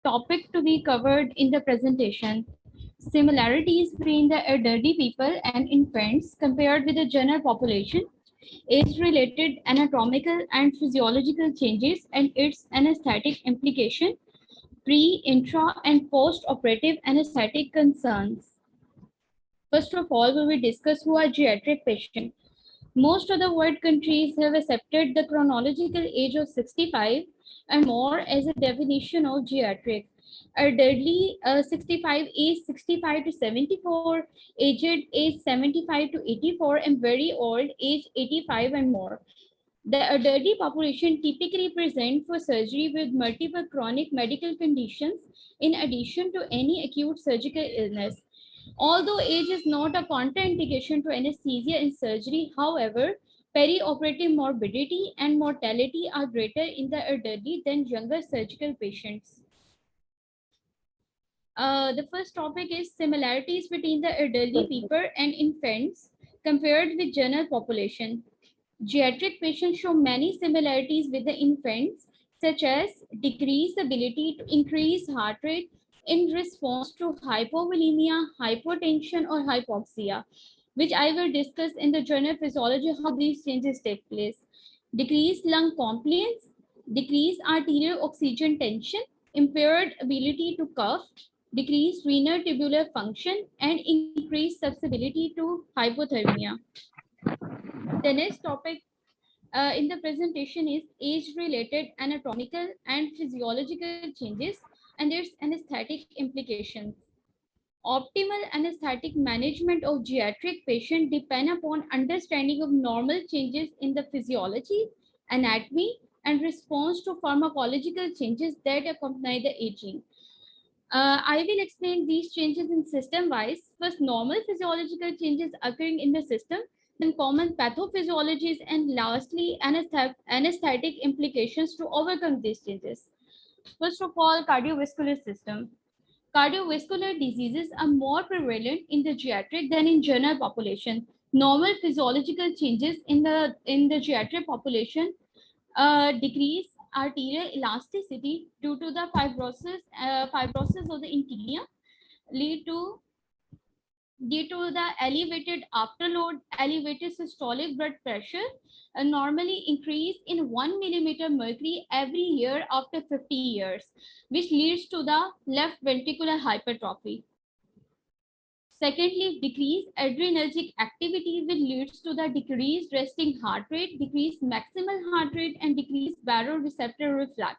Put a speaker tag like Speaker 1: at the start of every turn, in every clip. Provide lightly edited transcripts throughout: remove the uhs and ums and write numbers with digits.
Speaker 1: topic to be covered in the presentation: similarities between the elderly people and infants compared with the general population, age-related anatomical and physiological changes and its anesthetic implication, pre, intra, and post-operative anesthetic concerns. First of all, we will discuss who are geriatric patients. Most of the world countries have accepted the chronological age of 65 and more as a definition of geriatric. Elderly 65 age 65 to 74, aged age 75 to 84, and very old age 85 and more. The elderly population typically present for surgery with multiple chronic medical conditions in addition to any acute surgical illness. Although age is not a contraindication to anesthesia in surgery, however, perioperative morbidity and mortality are greater in the elderly than younger surgical patients. The first topic is similarities between the elderly people and infants compared with general population. Geriatric patients show many similarities with the infants, such as decreased ability to increase heart rate in response to hypovolemia, hypotension, or hypoxia, which I will discuss in the journal physiology how these changes take place. Decreased lung compliance, decreased arterial oxygen tension, impaired ability to cough, decreased renal tubular function, and increased susceptibility to hypothermia. The next topic in the presentation is age-related anatomical and physiological changes and its anesthetic implications. Optimal anesthetic management of geriatric patient depend upon understanding of normal changes in the physiology, anatomy, and response to pharmacological changes that accompany the aging. I will explain these changes in system-wise. First, normal physiological changes occurring in the system, then common pathophysiologies, and lastly, anesthetic implications to overcome these changes. First of all, cardiovascular system. Cardiovascular diseases are more prevalent in the geriatric than in general population. Normal physiological changes in the geriatric population decrease arterial elasticity due to the fibrosis of the intima, lead to due to the elevated afterload, elevated systolic blood pressure, normally increase in 1 millimeter mercury every year after 50 years, which leads to the left ventricular hypertrophy. Secondly, decreased adrenergic activity which leads to the decreased resting heart rate, decreased maximal heart rate, and decreased baroreceptor reflex.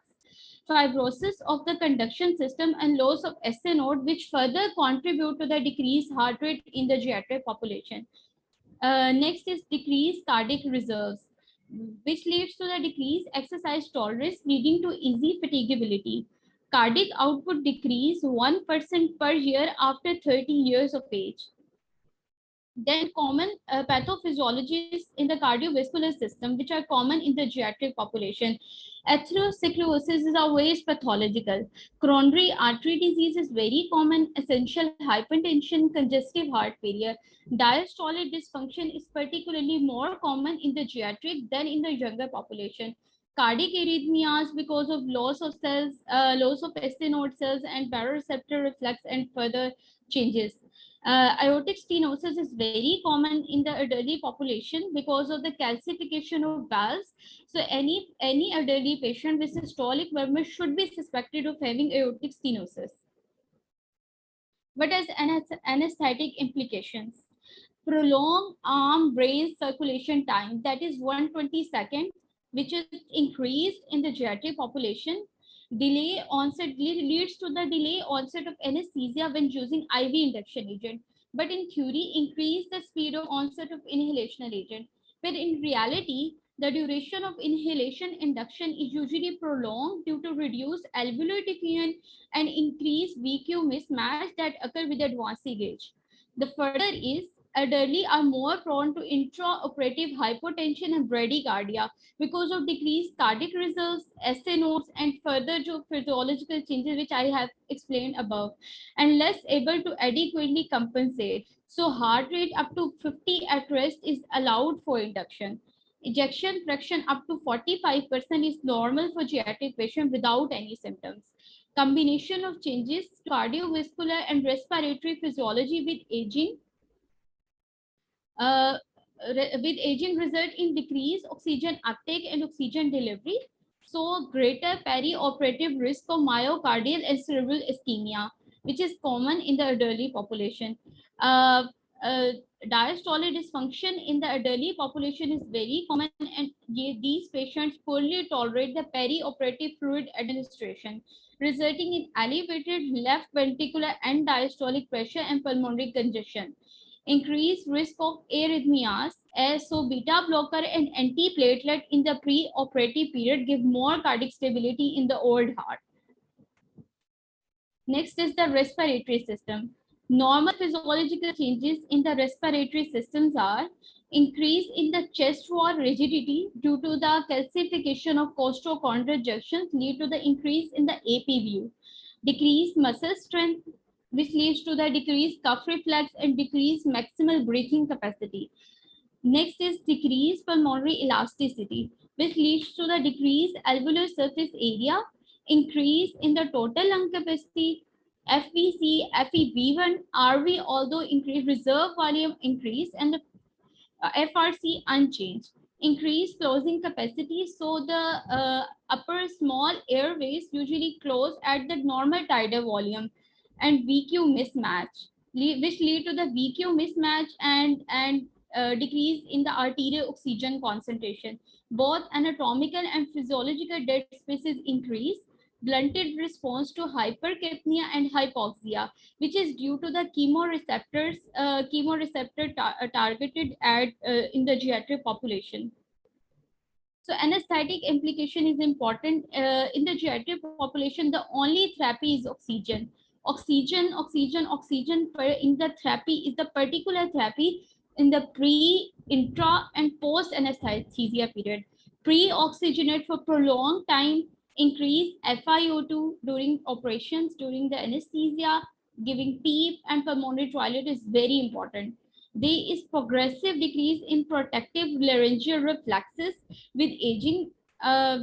Speaker 1: Fibrosis of the conduction system and loss of SA node, which further contribute to the decreased heart rate in the geriatric population. Next is decreased cardiac reserves, which leads to the decreased exercise tolerance, leading to easy fatigability. Cardiac output decrease 1% per year after 30 years of age. Then common pathophysiologies in the cardiovascular system, which are common in the geriatric population. Atherosclerosis is always pathological. Coronary artery disease is very common. Essential hypertension, congestive heart failure. Diastolic dysfunction is particularly more common in the geriatric than in the younger population. Cardiac arrhythmias because of loss of cells, loss of SA node cells and baroreceptor reflex and further changes. Aortic stenosis is very common in the elderly population because of the calcification of valves. So any elderly patient with systolic murmur should be suspected of having aortic stenosis. What is anesthetic implications? Prolonged arm brain circulation time, that is 120 seconds, which is increased in the geriatric population. Delay onset leads to the delay onset of anesthesia when using IV induction agent, but in theory increase the speed of onset of inhalational agent. But in reality, the duration of inhalation induction is usually prolonged due to reduced alveolar diffusion and increased VQ mismatch that occur with advancing age. The further is elderly are more prone to intraoperative hypotension and bradycardia because of decreased cardiac reserves, SA nodes, and further physiological changes, which I have explained above, and less able to adequately compensate. So heart rate up to 50 at rest is allowed for induction. Ejection fraction up to 45% is normal for geriatric patients without any symptoms. combination of changes to cardiovascular and respiratory physiology with aging. With aging result in decreased oxygen uptake and oxygen delivery. So greater perioperative risk of myocardial and cerebral ischemia, which is common in the elderly population. Uh, uh, Diastolic dysfunction in the elderly population is very common, and these patients poorly tolerate the perioperative fluid administration, resulting in elevated left ventricular and diastolic pressure and pulmonary congestion. Increased risk of arrhythmias, as so beta blocker and antiplatelet in the pre-operative period give more cardiac stability in the old heart. Next is the respiratory system. Normal physiological changes in the respiratory systems are increase in the chest wall rigidity due to the calcification of costochondral junctions lead to the increase in the APVU, decreased muscle strength, which leads to the decreased cuff reflex and decreased maximal breathing capacity. Next is decreased pulmonary elasticity, which leads to the decreased alveolar surface area, increase in the total lung capacity, FVC, FEV1, RV, although increased reserve volume increase, and the FRC unchanged. Increased closing capacity, so the upper small airways usually close at the normal tidal volume, and VQ mismatch, which lead to the VQ mismatch and decrease in the arterial oxygen concentration. Both anatomical and physiological dead spaces increase, blunted response to hypercapnia and hypoxia, which is due to the chemoreceptor targeted at in the geriatric population. So anesthetic implication is important. In the geriatric population, the only therapy is oxygen. Oxygen in the therapy is the particular therapy in the pre, intra, and post anesthesia period. Pre-oxygenate for prolonged time, increase FiO2 during operations, during the anesthesia, giving PEEP and pulmonary toilet is very important. There is progressive decrease in protective laryngeal reflexes with aging,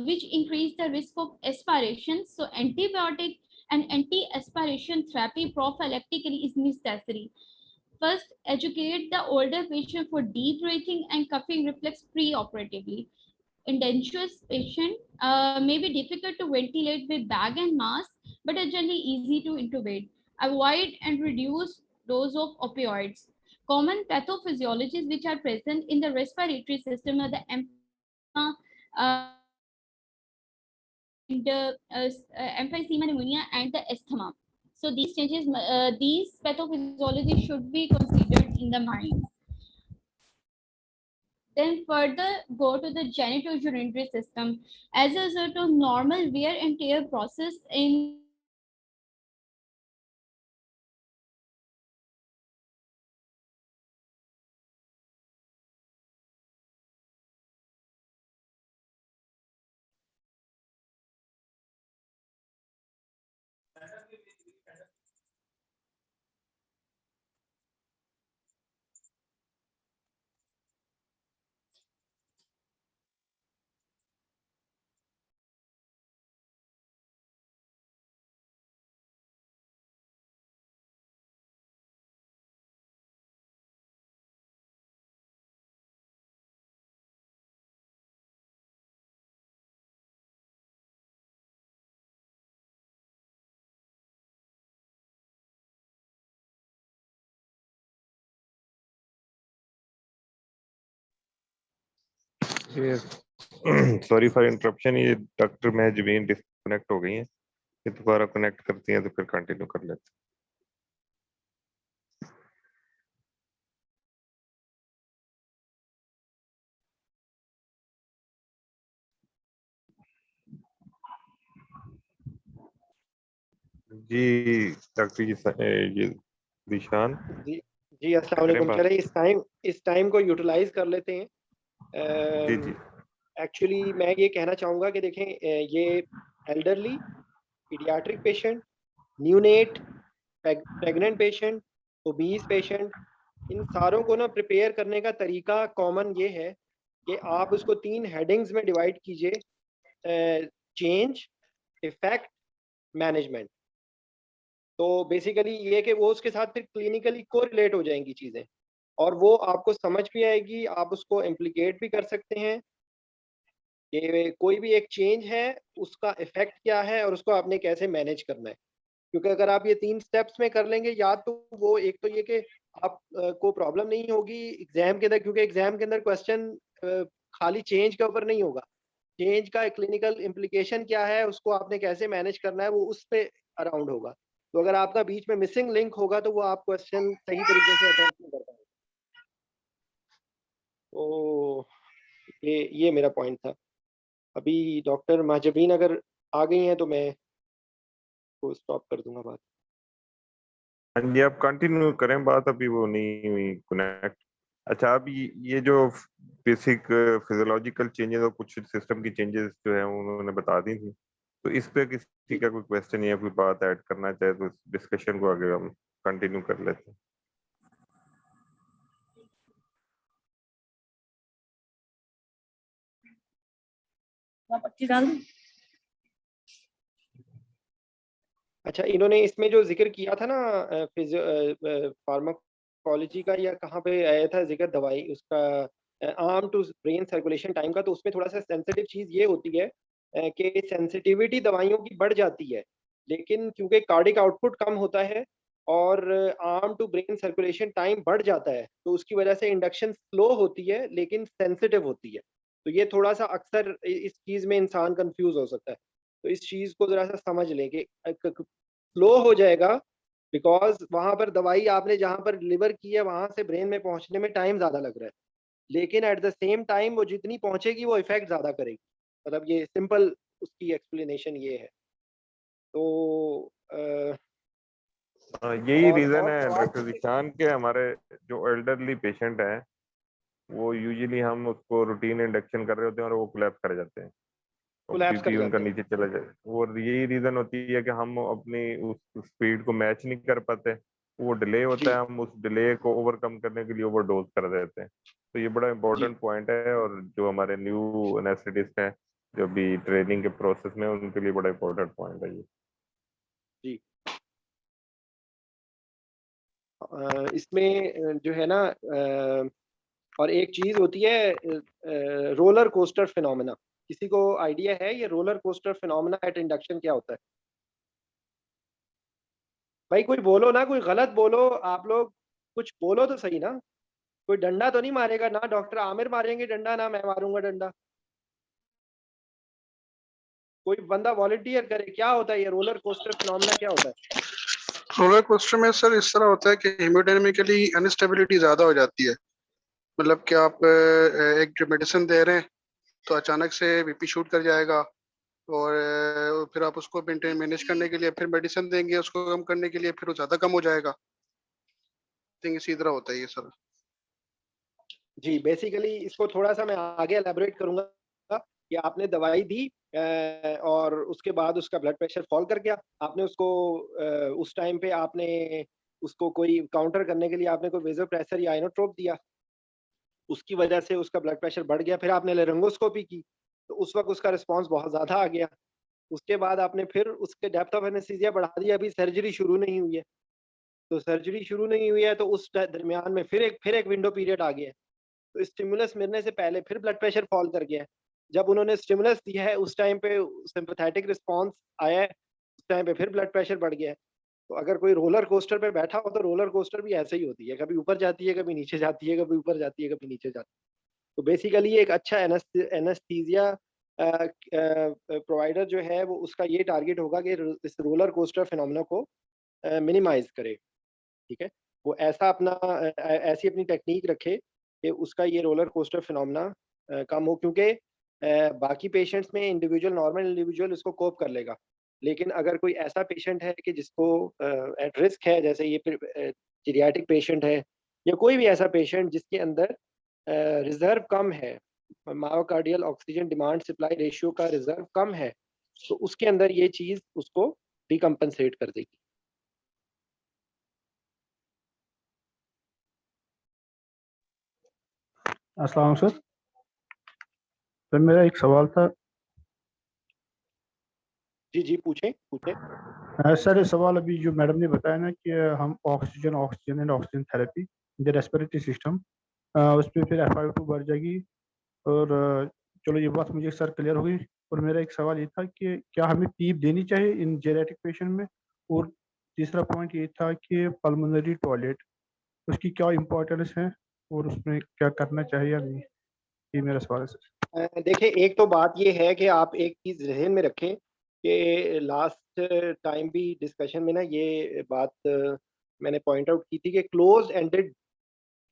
Speaker 1: which increase the risk of aspiration. So antibiotic and anti-aspiration therapy prophylactically is necessary. First, educate the older patient for deep breathing and coughing reflex pre-operatively. Indentuous patient may be difficult to ventilate with bag and mask, but are generally easy to intubate. Avoid and reduce dose of opioids. Common pathophysiologies which are present in the respiratory system are the emphysema, and emphysema pneumonia and the asthma. So these changes, these pathophysiology should be considered in the mind. Then further go to the genitourinary system. As a result of normal wear and tear process in
Speaker 2: sorry for interruption, ये doctor Mahjabeen disconnect हो गई हैं, ये दोबारा connect करती हैं तो फिर कंटिन्यू कर लेते हैं। जी डॉक्टर जी, ये दिशान
Speaker 3: जी जी, अस्सलाम वालेकुम। चले इस टाइम को यूटिलाइज कर लेते हैं।
Speaker 2: जी जी
Speaker 3: एक्चुअली मैं ये कहना चाहूँगा कि देखें, ये elderly, paediatric patient, neonate, pregnant patient, obese patient, इन सारों को ना प्रिपेयर करने का तरीका कॉमन ये है कि आप उसको 3 हेडिंग्स में डिवाइड कीजिए: चेंज, इफेक्ट, मैनेजमेंट। तो बेसिकली ये कि वो उसके साथ फिर क्लिनिकली कोरिलेट हो जाएंगी चीज़ें, और वो आपको समझ भी आएगी, आप उसको इम्प्लीकेट भी कर सकते हैं कि कोई भी एक चेंज है उसका इफेक्ट क्या है और उसको आपने कैसे मैनेज करना है। क्योंकि अगर आप ये 3 स्टेप्स में कर लेंगे, या तो वो एक तो ये कि आप को प्रॉब्लम नहीं होगी एग्जाम के अंदर, क्योंकि एग्जाम के अंदर क्वेश्चन खाली चेंज के ऊपर नहीं होगा, चेंज का क्लिनिकल इम्प्लीकेशन क्या है, उसको आपने कैसे मैनेज करना है, वो उस पे अराउंड होगा। तो अगर आपका बीच में मिसिंग लिंक होगा तो वो आप क्वेश्चन सही तरीके से अटेम्प्ट नहीं कर पाएंगे। तो ये मेरा पॉइंट था। अभी डॉक्टर महजबीन अगर आ गई हैं तो मैं को स्टॉप कर दूंगा बात।
Speaker 2: हाँ जी, आप कंटिन्यू करें बात, अभी वो नहीं हुई कनेक्ट। अच्छा, अब ये जो बेसिक फिजियोलॉजिकल चेंजेस और कुछ सिस्टम की चेंजेस जो है उन्होंने बता दी थी, तो इस पे किसी का कोई क्वेश्चन या कोई बात ऐड करना चाहे तो डिस्कशन को आगे हम कंटिन्यू कर लेते हैं।
Speaker 3: अच्छा, इन्होंने इसमें जो जिक्र किया था ना फार्माकोलॉजी का, या कहाँ पे आया था जिक्र दवाई उसका, arm to brain circulation time का, तो उसमें थोड़ा सा सेंसिटिव चीज़ ये होती है कि सेंसिटिविटी दवाइयों की बढ़ जाती है, लेकिन क्योंकि कार्डिक आउटपुट कम होता है और arm to brain circulation time बढ़ जाता है, तो उसकी वजह से इंडक्शन स्लो होती है लेकिन सेंसिटिव होती है। तो ये थोड़ा सा अक्सर इस चीज़ में इंसान कंफ्यूज हो सकता है। तो इस चीज़ को ज़रा सा समझ लें कि स्लो हो जाएगा, बिकॉज वहां पर दवाई आपने जहां पर डिलीवर की है वहां से ब्रेन में पहुंचने में टाइम ज्यादा लग रहा है, लेकिन एट द सेम टाइम वो जितनी पहुंचेगी वो इफेक्ट ज्यादा करेगी। मतलब ये सिंपल उसकी एक्सप्लेनेशन ये है। तो
Speaker 2: यही रीजन
Speaker 3: और
Speaker 2: है
Speaker 3: बात
Speaker 2: डॉक्टर जिशान के, हमारे जो एल्डरली पेशेंट हैं वो यूजुअली हम उसको रूटीन इंडक्शन कर रहे होते हैं और वो कोलैप्स कर जाते हैं, और
Speaker 3: कोलैप्स
Speaker 2: बीपी
Speaker 3: कर
Speaker 2: उनका
Speaker 3: जाते हैं।
Speaker 2: नीचे चला जाए। और यही रीजन होती है कि हम अपनी उस स्पीड को मैच नहीं कर पाते, वो डिले होता
Speaker 3: जी
Speaker 2: है, हम उस डिले को ओवरकम करने के लिए ओवरडोज कर देते हैं। तो ये बड़ा
Speaker 3: जी
Speaker 2: इंपॉर्टेंट पॉइंट है, और जो हमारे न्यू एनेस्थेटिस्ट हैं जो भी ट्रेनिंग के प्रोसेस में, उनके लिए बड़ा इंपॉर्टेंट पॉइंट है ये।
Speaker 3: जी। इसमें जो है ना, और एक चीज होती है रोलर कोस्टर फिनोमेना। किसी को आइडिया है ये roller coaster phenomena at induction क्या होता है? भाई कोई बोलो ना, कोई गलत बोलो, आप लोग कुछ बोलो तो सही ना। कोई डंडा तो नहीं मारेगा ना, डॉक्टर आमिर मारेंगे डंडा, ना मैं मारूंगा डंडा। कोई बंदा वॉलंटियर करे, क्या होता है ये रोलर कोस्टर फिनोमेना, क्या होता है?
Speaker 4: रोलर कोस्टर में सर इस तरह होता है कि हेमोडायनेमिकली अनस्टेबिलिटी ज्यादा हो जाती है। मतलब कि आप एक मेडिसिन दे रहे हैं तो अचानक से बीपी शूट कर जाएगा, और फिर आप उसको मेंटेन मैनेज करने के लिए फिर मेडिसिन देंगे, उसको कम करने के लिए फिर वो ज्यादा कम हो जाएगा। थिंक इसी तरह होता है ये सर।
Speaker 3: जी, बेसिकली इसको थोड़ा सा मैं आगे एलैबोरेट करूंगा कि आपने दवाई दी और उसके बाद उसका ब्लड प्रेशर फॉल कर गया, आपने उसको उस टाइम पे आपने उसको कोई काउंटर करने के लिए आपने कोई वेज़ोप्रेसर या आइनोट्रोप दिया, उसकी वजह से उसका ब्लड प्रेशर बढ़ गया, फिर आपने लेरिंगोस्कोपी की तो उस वक्त उसका रिस्पॉन्स बहुत ज़्यादा आ गया। उसके बाद आपने फिर उसके डेप्थ ऑफ एनेस्थीसिया बढ़ा दिया, अभी सर्जरी शुरू नहीं हुई है, तो सर्जरी शुरू नहीं हुई है तो उस दरमियान में फिर एक विंडो पीरियड आ गया है। तो स्टिमुलस मिलने से पहले फिर ब्लड प्रेशर फॉल कर गया है। जब उन्होंने स्टिमुलस दिया है उस टाइम पे सिंपैथेटिक रिस्पांस आया है, उस टाइम पे फिर ब्लड प्रेशर बढ़ गया है। तो अगर कोई रोलर कोस्टर पे बैठा हो तो रोलर कोस्टर भी ऐसे ही होती है, कभी ऊपर जाती है, कभी नीचे जाती है, कभी ऊपर जाती है, कभी नीचे जाती है। तो बेसिकली एक अच्छा एनेस्थीसिया प्रोवाइडर जो है वो उसका ये टारगेट होगा कि इस रोलर कोस्टर फिनोमेना को मिनिमाइज करे। ठीक है, वो ऐसा अपना ऐसी अपनी टेक्निक रखे कि उसका ये रोलर कोस्टर फिनोमेना कम हो, क्योंकि बाकी पेशेंट्स में इंडिविजुअल नॉर्मल इंडिविजुअल इसको कोप कर लेगा, लेकिन अगर कोई ऐसा पेशेंट है कि जिसको एट रिस्क है, जैसे ये जीरियाट्रिक पेशेंट है या कोई भी ऐसा पेशेंट जिसके अंदर रिजर्व कम है, myocardial oxygen demand supply ratio का रिजर्व कम है, तो उसके अंदर ये चीज़ उसको डिकम्पनसेट कर देगी।
Speaker 5: अस्सलाम सर। सर मेरा एक सवाल था,
Speaker 3: जी जी पूछें पूछें।
Speaker 5: सर सवाल अभी जो मैडम ने बताया ना कि हम oxygen and oxygen therapy the respiratory system, उस पर फिर FiO2 बढ़ जाएगी। और चलो ये बात मुझे सर क्लियर हो गई। और मेरा एक सवाल ये था कि क्या हमें पीप देनी चाहिए इन जेनेटिक पेशेंट में? और तीसरा पॉइंट ये था कि पल्मोनरी टॉयलेट, उसकी क्या इम्पोर्टेंस है और उसमें क्या करना चाहिए या नहीं? ये मेरा सवाल है सर।
Speaker 3: देखिए, एक तो बात ये है कि आप एक चीज़ ज़हन में रखें कि लास्ट टाइम भी डिस्कशन में ना ये बात मैंने पॉइंट आउट की थी कि क्लोज एंडेड,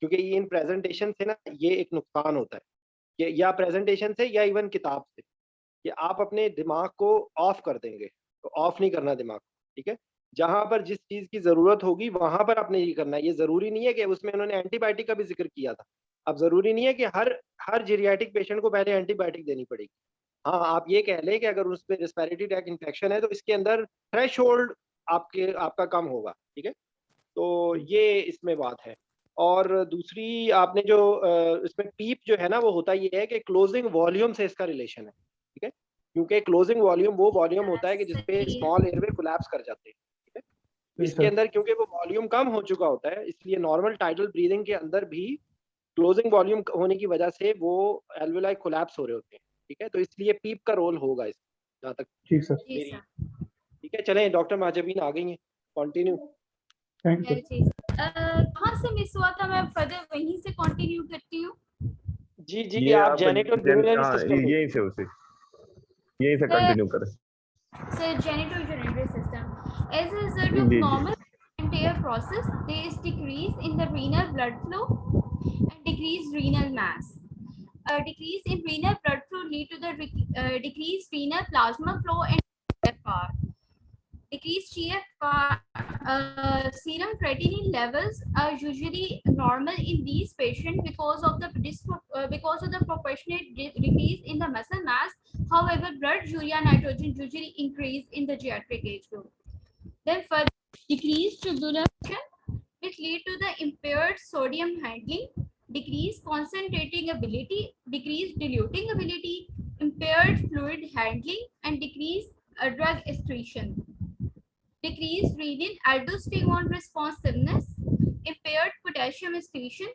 Speaker 3: क्योंकि ये इन प्रेजेंटेशन से ना ये एक नुकसान होता है कि या प्रेजेंटेशन से या इवन किताब से, कि आप अपने दिमाग को ऑफ कर देंगे। तो ऑफ नहीं करना दिमाग को, ठीक है। जहां पर जिस चीज की जरूरत होगी वहां पर आपने ये करना है। ये जरूरी नहीं है कि उसमें उन्होंने एंटीबायोटिक का भी जिक्र किया था। अब जरूरी नहीं है कि हर जीरियाटिक पेशेंट को पहले एंटीबायोटिक देनी पड़ेगी। हाँ, आप ये कह लें कि अगर उस पर रेस्पिरेटरी ट्रैक इन्फेक्शन है तो इसके अंदर थ्रेशोल्ड आपका कम होगा, ठीक है। तो ये इसमें बात है। और दूसरी आपने जो इसमें पीप जो है ना, वो होता ये है कि क्लोजिंग वॉल्यूम से इसका रिलेशन है, ठीक है। क्योंकि क्लोजिंग वॉल्यूम वो वॉल्यूम होता है कि जिसपे स्मॉल एयरवे कोलैप्स कर जाते हैं, ठीक है। इसके अंदर क्योंकि वो वॉल्यूम कम हो चुका होता है, इसलिए नॉर्मल टाइडल ब्रीदिंग के अंदर भी क्लोजिंग वॉल्यूम होने की वजह से वो एल्वेलाई कोलैप्स हो रहे होते हैं, ठीक है। तो इसलिए पीप का रोल होगा इसमें, जहाँ तक
Speaker 5: ठीक सर।
Speaker 3: मेरी, ठीक है। चलें, डॉक्टर महाजबीन आ गई हैं, कंटिन्यू।
Speaker 5: Thank you.
Speaker 1: कहाँ से मिस हुआ था? मैं फर्दर वहीं से कंटिन्यू करती हूँ।
Speaker 3: जी जी,
Speaker 2: ये
Speaker 3: आप
Speaker 2: आप
Speaker 3: जेनेटो सिस्टम
Speaker 2: यहीं से कंटिन्यू करें।
Speaker 1: So genitourinary system. As a result of
Speaker 2: ji ji
Speaker 1: normal entire process, there is decrease in the renal blood flow and decreased renal mass. A decrease in renal blood flow lead to the decreased renal plasma flow and GFR. Decreased GFR, serum creatinine levels are usually normal in these patients because of the proportionate decrease in the muscle mass. However, blood urea nitrogen usually increase in the geriatric age group. Then further, decreased tubular function, which lead to the impaired sodium handling, decreased concentrating ability, decreased diluting ability, impaired fluid handling, and decreased drug excretion. Decreased renin aldosterone responsiveness, impaired potassium excretion.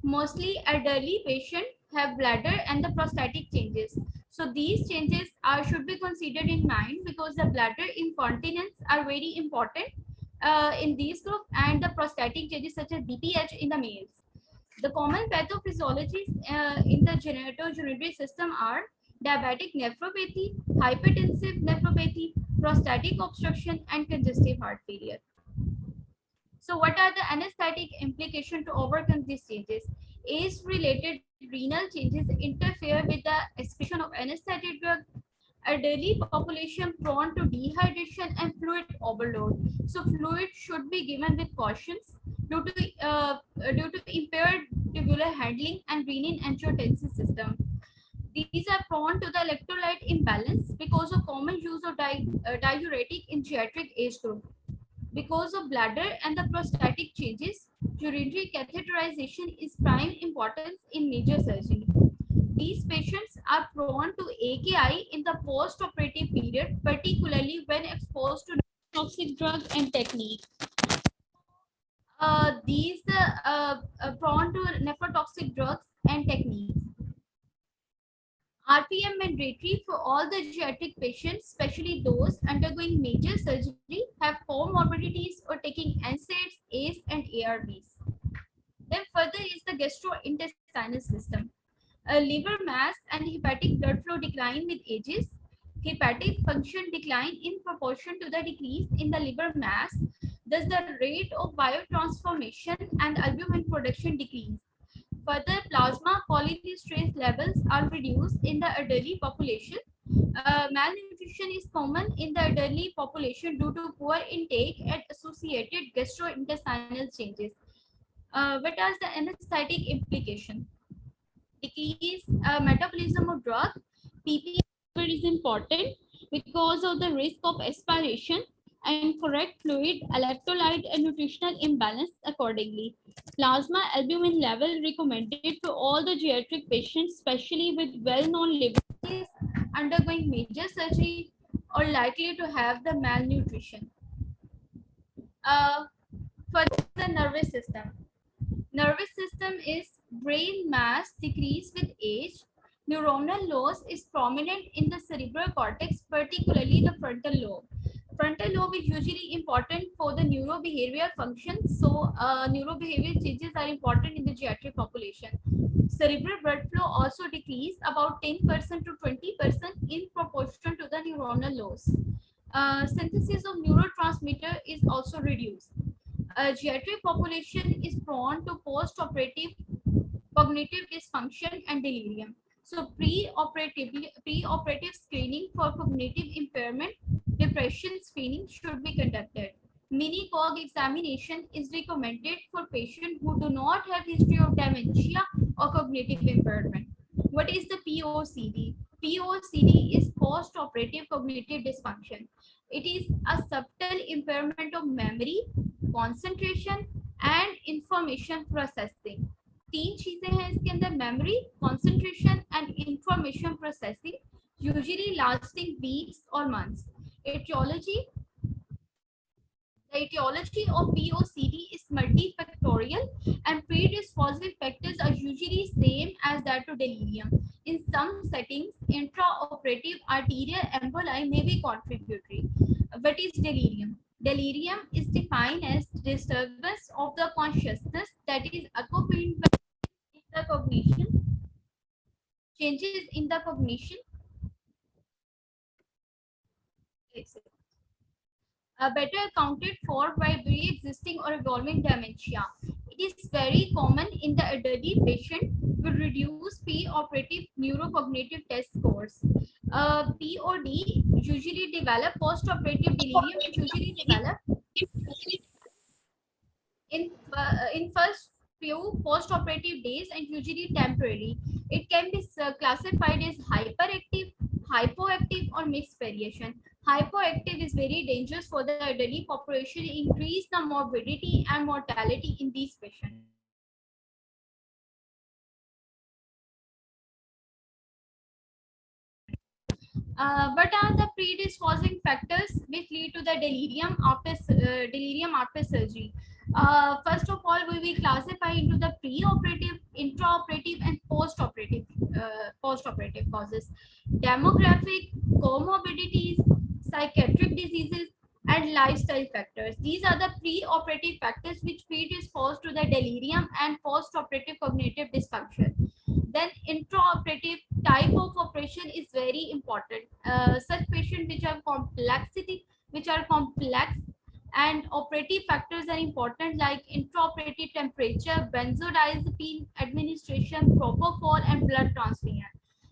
Speaker 1: Mostly elderly patients have bladder and the prostatic changes. So these changes should be considered in mind because the bladder incontinence are very important in these group, and the prostatic changes such as BPH in the males. The common pathophysiologies in the genitourinary system are diabetic nephropathy, hypertensive nephropathy, prostatic obstruction, and congestive heart failure. So what are the anesthetic implications to overcome these changes? Age-related renal changes interfere with the excretion of anesthetic drug. Elderly population prone to dehydration and fluid overload. So fluid should be given with cautions due to impaired tubular handling and renin-angiotensin system. These are prone to the electrolyte imbalance because of common use of diuretic in geriatric age group. Because of bladder and the prostatic changes, urinary catheterization is prime importance in major surgery. These patients are prone to AKI in the post-operative period, particularly when exposed to toxic drugs and techniques. These prone to nephrotoxic drugs and techniques. RPM mandatory for all the geriatric patients, especially those undergoing major surgery, have comorbidities or taking NSAIDs, ACE, and ARBs. Then further is the gastrointestinal system. Liver mass and hepatic blood flow decline with ages. Hepatic function decline in proportion to the decrease in the liver mass. Thus, the rate of biotransformation and albumin production decrease. Further, plasma cholinesterase levels are reduced in the elderly population. Malnutrition is common in the elderly population due to poor intake and associated gastrointestinal changes. What are the anesthetic implication? Decrease metabolism of drug. PP is important because of the risk of aspiration and correct fluid, electrolyte, and nutritional imbalance accordingly. Plasma albumin level recommended for all the geriatric patients, especially with well-known liver disease, undergoing major surgery, or likely to have the malnutrition. Further, the nervous system. Nervous system is brain mass decrease with age. Neuronal loss is prominent in the cerebral cortex, particularly the frontal lobe. Frontal lobe is usually important for the neurobehavioral functions. So, neurobehavioral changes are important in the geriatric population. Cerebral blood flow also decreased about 10% to 20% in proportion to the neuronal loss. Synthesis of neurotransmitter is also reduced. Geriatric population is prone to post-operative cognitive dysfunction and delirium. So pre-operative screening for cognitive impairment, depression screening should be conducted. Mini-cog examination is recommended for patients who do not have history of dementia or cognitive impairment. What is the POCD? POCD is post-operative cognitive dysfunction. It is a subtle impairment of memory, concentration and information processing. तीन चीजें हैं इसके अंदर, memory, concentration and information processing, usually lasting weeks or months. Etiology. The etiology of POCD is multifactorial and predisposing factors are usually same as that of delirium. In some settings, intraoperative arterial emboli may be contributory. What is delirium? Delirium is defined as disturbance of the consciousness that is accompanied by the cognition, changes in the cognition. Better accounted for by pre-existing or evolving dementia. It is very common in the elderly patient with reduced pre-operative neurocognitive test scores. POD usually develop post-operative delirium, usually develop in first few post-operative days and usually temporary. It can be classified as hyperactive, hypoactive or mixed variation. Hypoactive is very dangerous for the elderly population, increase the morbidity and mortality in these patients. What are the predisposing factors which lead to the delirium after surgery? First of all, we will classify into the pre-operative, intraoperative, and post-operative causes. Demographic, comorbidities, psychiatric diseases, and lifestyle factors. These are the pre-operative factors which predispose to the delirium and post-operative cognitive dysfunction. Then intraoperative type of operation is very important. Such patients which are complex and operative factors are important, like intraoperative temperature, benzodiazepine administration, propofol and blood transfusion.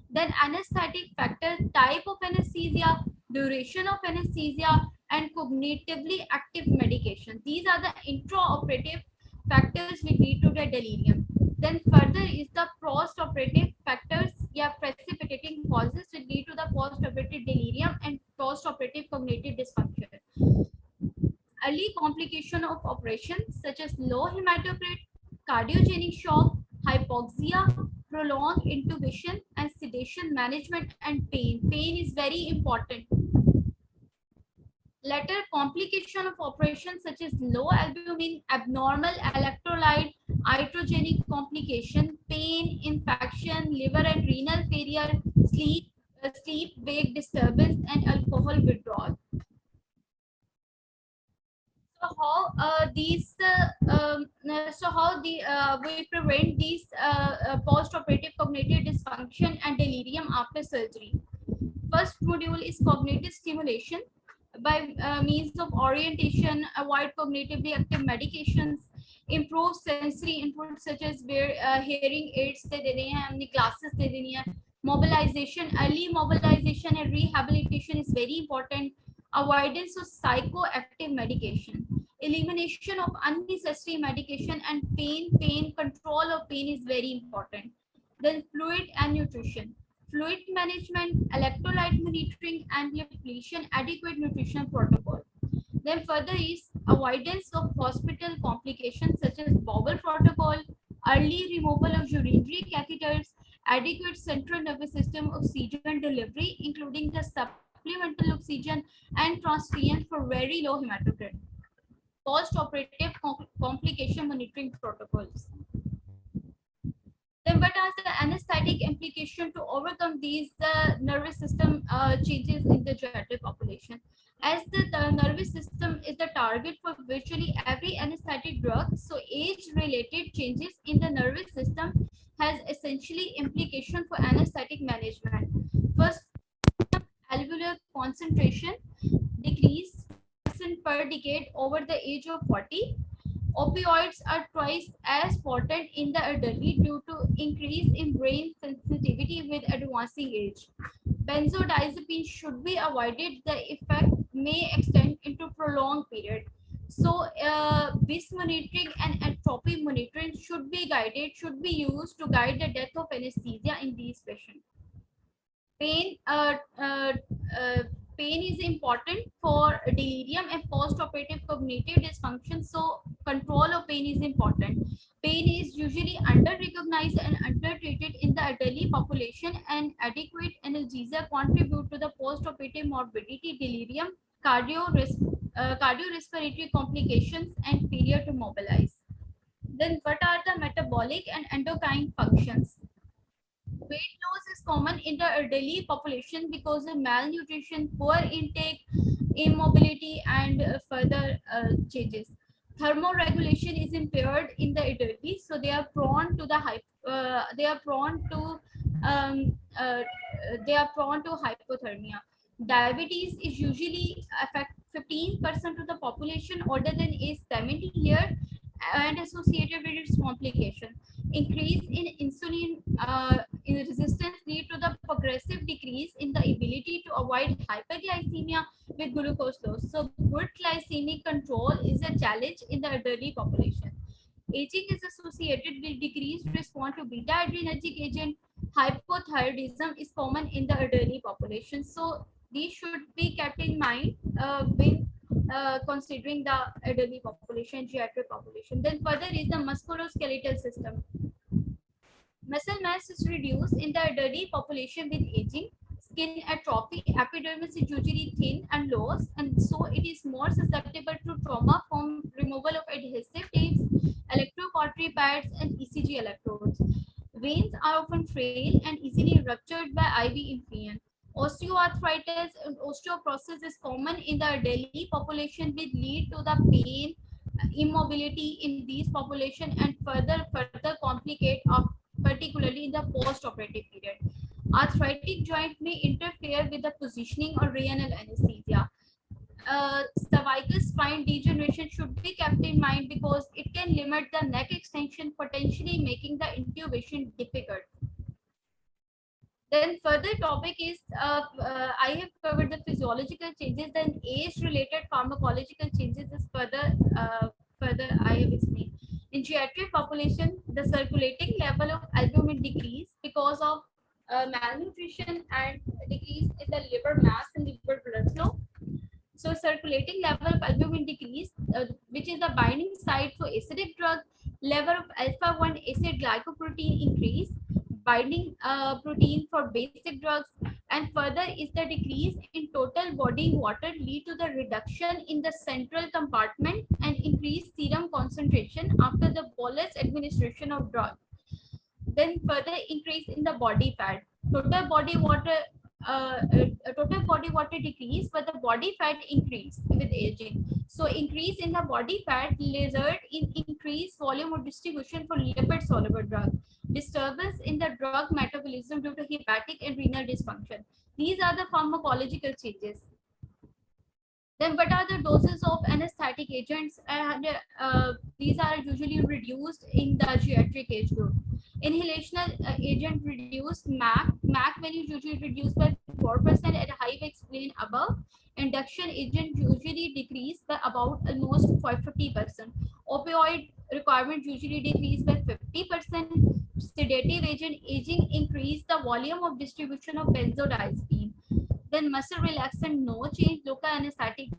Speaker 1: Then anesthetic factors, type of anesthesia, duration of anesthesia and cognitively active medication. These are the intraoperative factors which lead to the delirium. Then further is the post-operative factors, precipitating causes which lead to the post-operative delirium and post-operative cognitive dysfunction. Early complication of operations such as low hematocrit, cardiogenic shock, hypoxia, prolonged intubation and sedation management and pain. Pain is very important. Later complication of operations such as low albumin, abnormal electrolyte, iatrogenic complication, pain, infection, liver and renal failure, sleep wake disturbance and alcohol withdrawal. So how we prevent these post-operative cognitive dysfunction and delirium after surgery? First module is cognitive stimulation by means of orientation, avoid cognitively active medications, improve sensory input such as hearing aids दे देने हैं, हमने glasses दे देनी है. Mobilization, early mobilization and rehabilitation is very important. Avoidance of psychoactive medication, elimination of unnecessary medication and pain control of pain is very important. Then fluid and nutrition, fluid management, electrolyte monitoring and depletion, adequate nutrition protocol. Then further is avoidance of hospital complications such as bowel protocol, early removal of urinary catheters, adequate central nervous system oxygen delivery, including the supplemental oxygen, and transfusion for very low hematocrit. Post-operative complication monitoring protocols. Then what are the anesthetic implication to overcome these nervous system changes in the geriatric population? As the nervous system is the target for virtually every anesthetic drug, so age-related changes in the nervous system has essentially implication for anesthetic management. First, alveolar concentration decrease per decade over the age of 40. Opioids are twice as potent in the elderly due to increase in brain sensitivity with advancing age. Benzodiazepines should be avoided. The effect may extend into prolonged period. So, BIS monitoring and entropy monitoring should be used to guide the death of anesthesia in these patients. Pain, pain is important for delirium and post-operative cognitive dysfunction. So control of pain is important. Pain is usually under-recognized and under-treated in the elderly population, and adequate analgesia contribute to the post-operative morbidity, delirium, cardiorespiratory complications, and failure to mobilize. Then what are the metabolic and endocrine functions? Weight loss is common in the elderly population because of malnutrition, poor intake, immobility, and further changes. Thermoregulation is impaired in the elderly, so they are prone to hypothermia. Diabetes is usually affect 15% of the population older than age 70 years and associated with its complication. Increase in insulin in resistance lead to the progressive decrease in the ability to avoid hyperglycemia with glucose loss. So good glycemic control is a challenge in the elderly population. Aging is associated with decreased response to beta adrenergic agent. Hypothyroidism is common in the elderly population. So these should be kept in mind when considering the elderly population, geriatric population. Then further is the musculoskeletal system. Muscle mass is reduced in the elderly population with aging. Skin atrophy, epidermis is usually thin and loose, and so it is more susceptible to trauma from removal of adhesive tapes, electrocautery pads, and ECG electrodes. Veins are often frail and easily ruptured by IV infusion. Osteoarthritis and osteoporosis is common in the elderly population, which lead to the pain, immobility in these population, and further complicate particularly in the post-operative period. Arthritic joint may interfere with the positioning or renal anesthesia. Cervical spine degeneration should be kept in mind because it can limit the neck extension, potentially making the intubation difficult. Then further topic is, I have covered the physiological changes, then age-related pharmacological changes is further I have explained. In geriatric population, the circulating level of albumin decrease because of malnutrition and decrease in the liver mass and liver blood flow. So circulating level of albumin decrease, which is the binding site for acidic drug, level of alpha-1 acid glycoprotein increase, binding protein for basic drugs, and further is the decrease in total body water lead to the reduction in the central compartment and increased serum concentration after the bolus administration of drug. Then further increase in the body fat. Total body water decrease, but the body fat increase with aging. So increase in the body fat result in increased volume of distribution for lipid soluble drug. Disturbance in the drug metabolism due to hepatic and renal dysfunction. These are the pharmacological changes. Then what are the doses of anesthetic agents? And these are usually reduced in the geriatric age group. Inhalational agent reduced MAC value usually reduced by 4% at high explained above. Induction agent usually decreased by about almost 50%. Opioid requirement usually decreased by 50%. Sedative agent aging increased the volume of distribution of benzodiazepine. Then muscle relaxant, no change. Local anesthetic.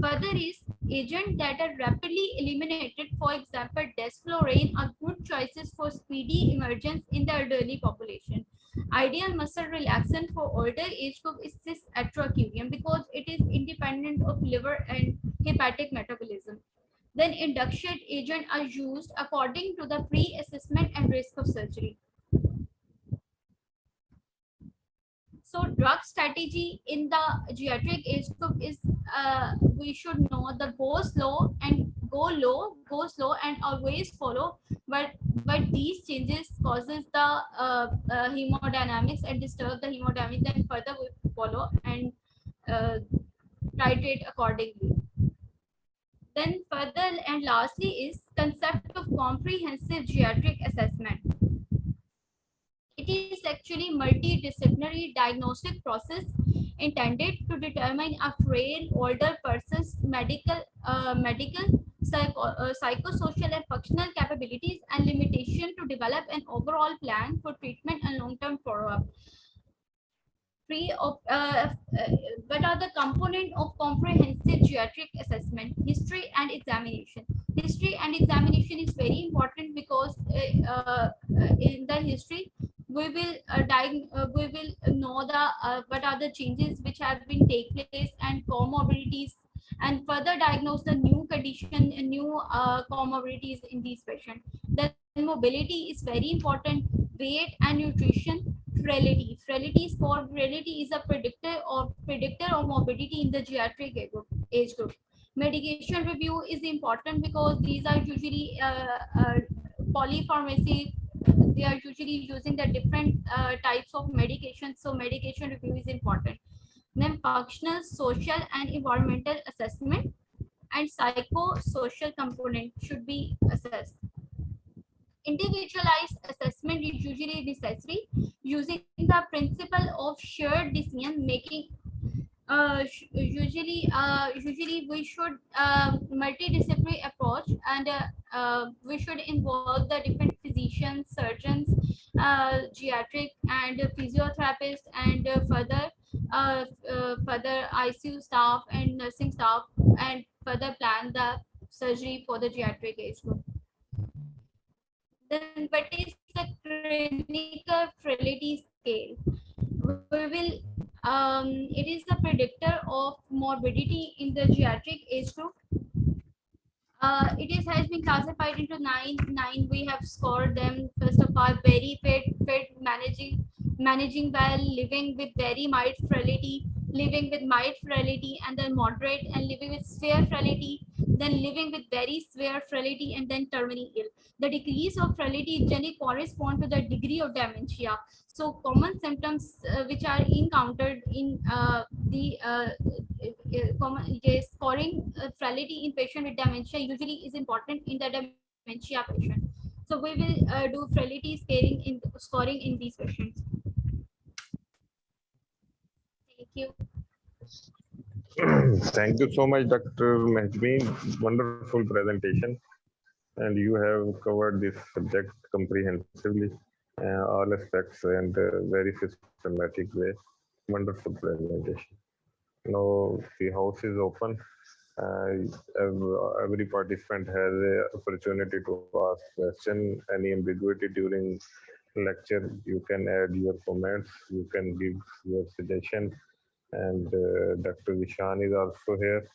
Speaker 1: Further is agents that are rapidly eliminated, for example, desflurane, are good choices for speedy emergence in the elderly population. Ideal muscle relaxant for older age group is cis-atracurium because it is independent of liver and hepatic metabolism. Then induction agents are used according to the pre-assessment and risk of surgery. So drug strategy in the geriatric age group is we should know the go slow, go slow and always follow. But these changes causes the hemodynamics and disturb the hemodynamics. Then further we follow and titrate accordingly. Then further and lastly is concept of comprehensive geriatric assessment. It is actually multidisciplinary diagnostic process intended to determine a frail older person's medical, psychosocial and functional capabilities and limitation to develop an overall plan for treatment and long-term follow-up. What are the component of comprehensive geriatric assessment? History and examination. History and examination is very important because in the history we will know the what are the changes which have been take place and comorbidities, and further diagnose the new condition and new comorbidities in these patients. Then mobility is very important. Weight and nutrition. Frailty. Frailty is a predictor of morbidity in the geriatric age group. Medication review is important because these are usually polypharmacy. They are usually using the different types of medication, so medication review is important. Then functional, social and environmental assessment and psychosocial component should be assessed. Individualized assessment is usually necessary using the principle of shared decision making. Usually we should multidisciplinary approach, and we should involve the different physicians, surgeons, geriatric and physiotherapists, and further ICU staff and nursing staff, and further plan the surgery for the geriatric age group. Then what is the clinical frailty scale? We will it is the predictor of morbidity in the geriatric age group. Has been classified into nine. We have scored them. First of all, very fit, managing well, living with very mild frailty, living with mild frailty, and then moderate, and living with severe frailty, then living with very severe frailty, and then terminally ill. The degrees of frailty generally correspond to the degree of dementia. So common symptoms which are encountered in scoring frailty in patient with dementia usually is important in the dementia patient. So we will do frailty scoring in these patients. Thank you.
Speaker 2: Thank you so much, Dr. Mehjabeen. Wonderful presentation, and you have covered this subject comprehensively, all aspects, and very systematic way. Wonderful presentation. Now the house is open. Every participant has the opportunity to ask question. Any ambiguity during lecture, you can add your comments, you can give your suggestion, and Dr. Vishan is also here,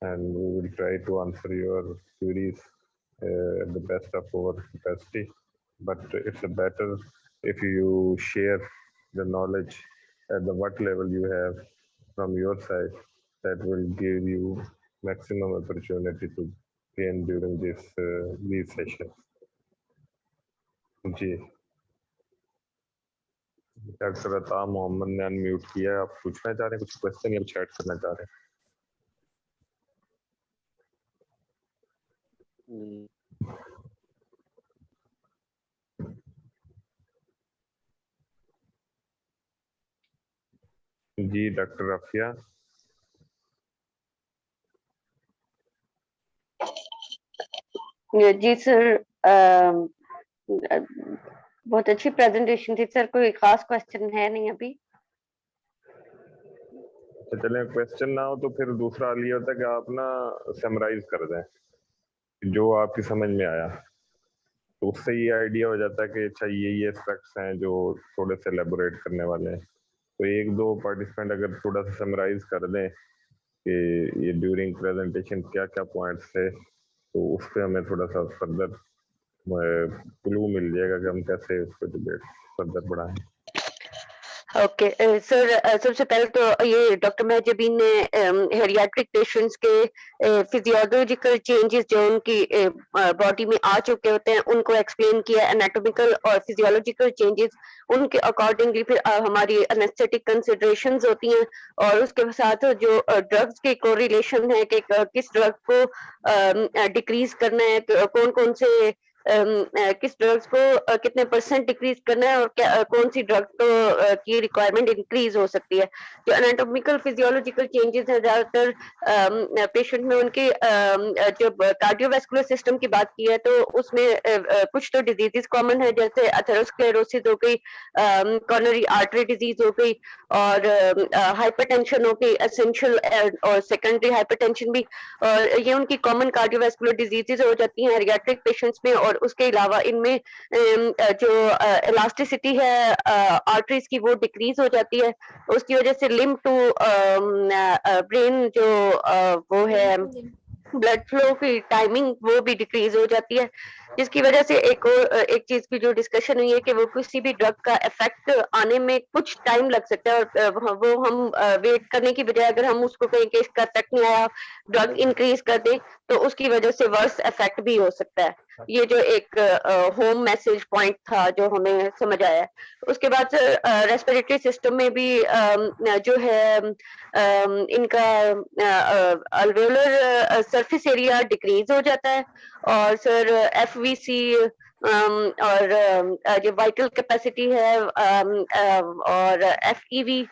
Speaker 2: and we will try to answer your queries at the best of our capacity. But it's better if you share the knowledge at the what level you have from your side. That will give you maximum opportunity to gain during these sessions. जी doctor Ata Mohammad ने unmute किया है, आप पूछना चाह रहे हैं कुछ क्वेश्चन या चैट करना चाह रहे हैं? जी डॉक्टर रफिया।
Speaker 6: जी सर, बहुत अच्छी प्रेजेंटेशन थी सर। कोई खास क्वेश्चन है नहीं अभी?
Speaker 2: तो चले क्वेश्चन ना हो तो फिर दूसरा ये होता है कि आप ना समराइज कर दें जो आपकी समझ में आया। तो उससे ये आइडिया हो जाता है कि अच्छा ये एस्पेक्ट्स हैं जो थोड़े से एलेबोरेट करने वाले हैं। तो एक दो पार्टिसिपेंट अगर थोड़ा सा समराइज कर दें कि ये ड्यूरिंग प्रेजेंटेशन क्या क्या पॉइंट्स थे, तो उस पर हमें थोड़ा सा फर्दर क्लू मिल जाएगा कि हम कैसे उस पर डिबेट फर्दर बढ़ाएं।
Speaker 6: ओके सर, सबसे पहले तो ये डॉक्टर महजबीन ने हेरियाट्रिक पेशेंट्स के फिजियोलॉजिकल चेंजेस जो उनकी बॉडी में आ चुके होते हैं उनको एक्सप्लेन किया, एनाटॉमिकल और फिजियोलॉजिकल चेंजेस उनके अकॉर्डिंगली फिर हमारी एनेस्थेटिक कंसिडरेशंस होती हैं, और उसके साथ जो ड्रग्स के कोरिलेशन है कि किस ड्रग को डिक्रीज करना है, कौन कौन से किस ड्रग्स को कितने % डिक्रीज करना है, और क्या कौन सी ड्रग को की रिक्वायरमेंट इंक्रीज हो सकती है। जो एनाटॉमिकल फिजियोलॉजिकल चेंजेस है ज्यादातर पेशेंट में उनके जो कार्डियोवास्कुलर सिस्टम की बात की है तो उसमें कुछ तो डिजीजेस कॉमन है, जैसे एथेरोस्क्लेरोसिस हो गई, कॉर्नरी आर्टरी डिजीज हो गई, और हाइपरटेंशन हो गई, एसेंशियल और सेकेंडरी हाइपरटेंशन भी, और ये उनकी कॉमन कार्डियोवास्कुलर डिजीजेस हो जाती हैं हेरियाट्रिक पेशेंट्स में। और उसके अलावा इनमें जो इलास्टिसिटी है आर्टरीज की वो डिक्रीज हो जाती है, उसकी वजह से लिम्ब टू ब्रेन जो वो है ब्लड फ्लो की टाइमिंग वो भी डिक्रीज हो जाती है, जिसकी वजह से एक चीज की जो डिस्कशन हुई है कि वो किसी भी ड्रग का इफेक्ट आने में कुछ टाइम लग सकता है, और वो हम वेट करने की बजाय अगर हम उसको कहें कि इसका इफेक्ट नहीं आया, ड्रग इंक्रीज कर दें, तो उसकी वजह से वर्स इफेक्ट भी हो सकता है। ये जो एक होम मैसेज पॉइंट था जो हमें समझ आया। उसके बाद सर रेस्पिरेटरी सिस्टम में भी जो है इनका अल्वेओलर सरफेस एरिया डिक्रीज हो जाता है, और सर FVC और जो वाइटल कैपेसिटी है और FEV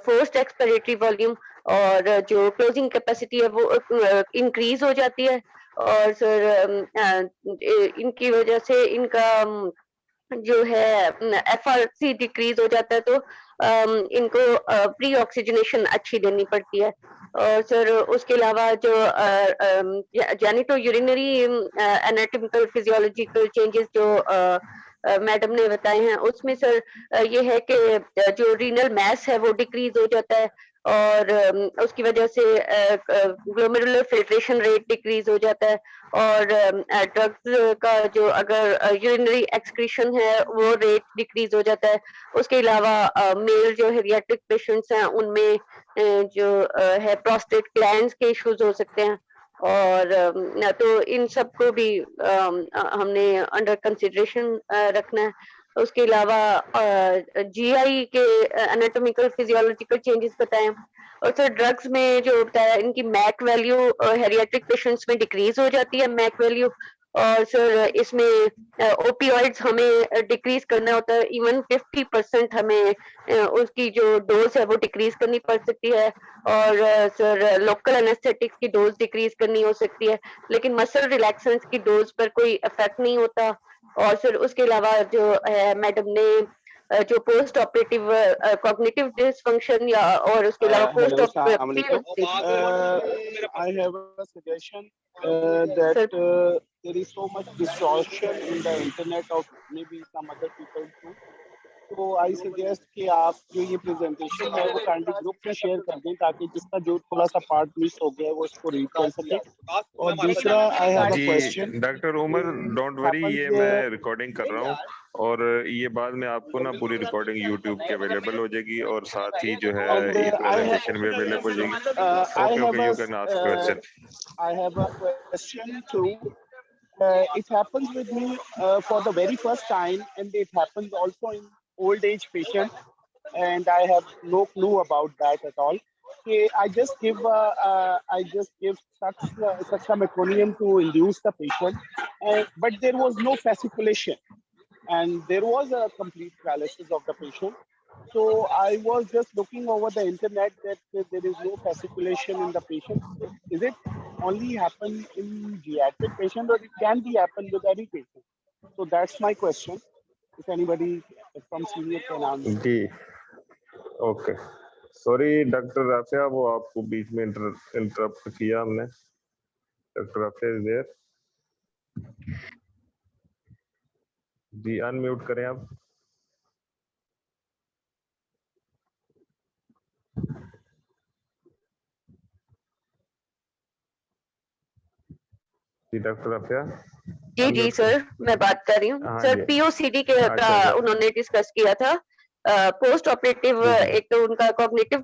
Speaker 6: फोर्स्ड एक्सपिरेटरी वॉल्यूम और जो क्लोजिंग कैपेसिटी है वो इंक्रीज हो जाती है, और सर इनकी वजह से इनका जो है FRC डिक्रीज हो जाता है, तो इनको प्री ऑक्सीजनेशन अच्छी देनी पड़ती है। और सर उसके अलावा जो genito urinary anatomical physiological changes जो मैडम ने बताए हैं उसमें सर ये है कि जो रीनल मैस है वो डिक्रीज हो जाता है, और उसकी वजह से ग्लोमेरुलर फिल्ट्रेशन रेट डिक्रीज हो जाता है, और ड्रग्स का जो अगर यूरिनरी एक्सक्रीशन है वो रेट डिक्रीज हो जाता है। उसके अलावा मेल जो हेरियाट्रिक पेशेंट्स हैं उनमें जो है प्रोस्टेट ग्लैंड्स के इश्यूज हो सकते हैं, और तो इन सब को भी हमने अंडर कंसिडरेशन रखना है। उसके अलावा GI के एनाटॉमिकल फिजियोलॉजिकल चेंजेस बताएं, और सर ड्रग्स में जो बताया इनकी मैक वैल्यू हेरियाट्रिक पेशेंट्स में डिक्रीज हो जाती है मैक वैल्यू, और सर इसमें ओपियोइड्स हमें डिक्रीज करना होता है, इवन 50% हमें उसकी जो डोज है वो डिक्रीज करनी पड़ सकती है, और सर लोकल एनेस्थेटिक्स की डोज डिक्रीज करनी हो सकती है, लेकिन मसल रिलैक्सेंट्स की डोज पर कोई इफेक्ट नहीं होता। और फिर उसके अलावा जो है मैडम ने जो पोस्ट ऑपरेटिव कॉग्निटिव डिसफंक्शन या और उसके अलावा post operative
Speaker 7: I have a suggestion that there is so much distortion in the internet of maybe some other people too. तो आई सजेस्ट कि आप जो ये प्रेजेंटेशन है वो काइंडली ग्रुप में शेयर कर दें ताकि जिसका जो थोड़ा सा पार्ट मिस हो गया है वो उसको रीड कर सके। और दूसरा I have a question.
Speaker 2: Doctor Umar don't worry, ये मैं रिकॉर्डिंग कर रहा हूँ और ये बाद में आपको ना पूरी रिकॉर्डिंग यूट्यूब पे अवेलेबल हो जाएगी और साथ ही जो है ये प्रेजेंटेशन भी अवेलेबल हो जाएगी। Okay you can ask question.
Speaker 7: I have a question to it happens with me for the very first time, and it happens also in old age patients, and I have no clue about that at all. I just give succinylcholine to induce the patient, but there was no fasciculation, and there was a complete paralysis of the patient. So I was just looking over the internet that there is no fasciculation in the patient. Is it only happen in geriatric patient, or it can be happen with any patient? So that's my question. If anybody from senior can answer.
Speaker 2: जी okay sorry doctor Rafia, वो आपको बीच में interrupt किया हमने। Doctor Rafia is there? जी unmute करें आप। जी डॉक्टर अफिया।
Speaker 6: जी जी सर, मैं बात कर रही हूँ
Speaker 2: हाँ
Speaker 6: सर।
Speaker 2: जी।
Speaker 6: पीओसीडी के
Speaker 2: अच्छा,
Speaker 6: का
Speaker 2: अच्छा।
Speaker 6: उन्होंने डिस्कस किया था। पोस्ट ऑपरेटिव
Speaker 2: जी, जी।
Speaker 6: एक तो उनका कॉग्निटिव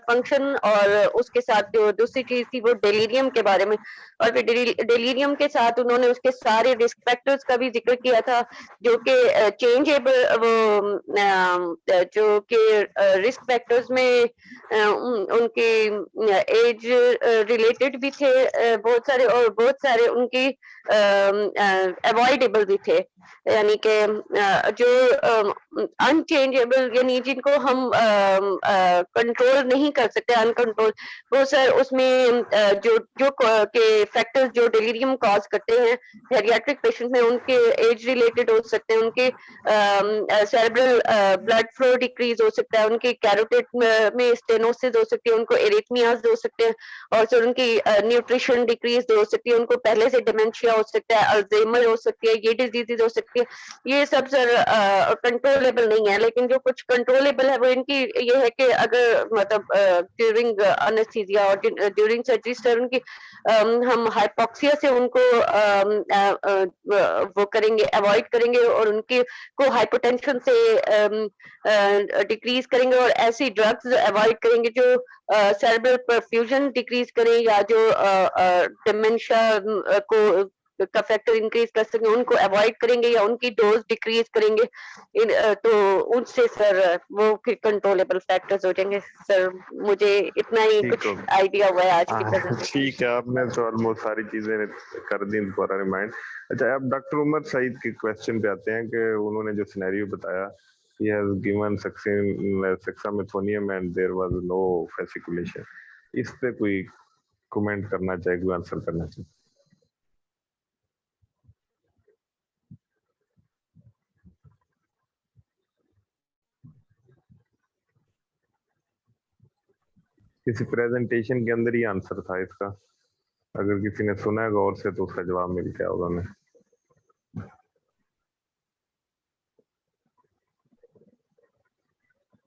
Speaker 6: फंक्शन, और उसके साथ जो दूसरी चीज थी वो डेलीरियम के बारे में, और फिर डेलीरियम के साथ उन्होंने उसके सारे रिस्क फैक्टर्स का भी जिक्र किया था, जो कि चेंजेबल जो कि रिस्क फैक्टर्स में उनके एज रिलेटेड भी थे बहुत सारे, और बहुत सारे उनकी अवॉइडेबल भी थे, यानी कि जो अनचेंजेबल यानी जिनको हम कंट्रोल नहीं कर सकते, अनकंट्रोल, वो सर उसमें जो जो के फैक्टर्स जो डिलीरियम कॉज करते हैं पेडियाट्रिक पेशेंट में, उनके एज रिलेटेड हो सकते हैं, उनके सेरेब्रल ब्लड फ्लो डिक्रीज हो सकता है, उनकी कैरोटिड में स्टेनोसिस हो सकती है, उनको एरिथमियाज हो सकते हैं, और सर उनकी न्यूट्रिशन डिक्रीज हो सकती है, उनको पहले से डिमेंशिया हो सकता है, अल्जाइमर हो सकती है, ये डिजीजेज हो सकती है। ये सब सर कंट्रोलेबल नहीं है, लेकिन जो कुछ कंट्रोलेबल है वो इनकी ये है कि अगर मतलब ड्यूरिंग एनेस्थीसिया और ड्यूरिंग सर्जरी सर उनकी हम हाइपोक्सिया से उनको वो करेंगे, अवॉइड करेंगे, और उनके को हाइपोटेंशन से डिक्रीज करेंगे, और ऐसी ड्रग्स अवॉइड करेंगे जो सेरेब्रल परफ्यूजन डिक्रीज करें, या जो डिमेंशिया को का फैक्टर इंक्रीज कर सके उनको अवॉइड करेंगे, या उनकी डोज डिक्रीज करेंगे। तो उनसे सर वो फिर कंट्रोलेबल फैक्टर्स हो जाएंगे। सर मुझे इतना ही
Speaker 2: ठीक
Speaker 6: कुछ
Speaker 2: हो
Speaker 6: आइडिया हुआ है आज की
Speaker 2: हाँ,
Speaker 6: प्रेजेंटेशन।
Speaker 2: ठीक है, आपने तो ऑलमोस्ट सारी चीजें कर दी दोबारा रिमाइंड। अच्छा, अब डॉक्टर उमर सईद के क्वेश्चन पे आते हैं कि उन्होंने जो सिनेरियो बताया, he has given saxamethonium and there was no fasciculation, इस पे कोई कमेंट करना चाहे, कोई आंसर करना चाहे? किसी प्रेजेंटेशन के अंदर ही आंसर था इसका, अगर किसी ने सुना है गौर से तो उसका जवाब मिल गया होगा हमें।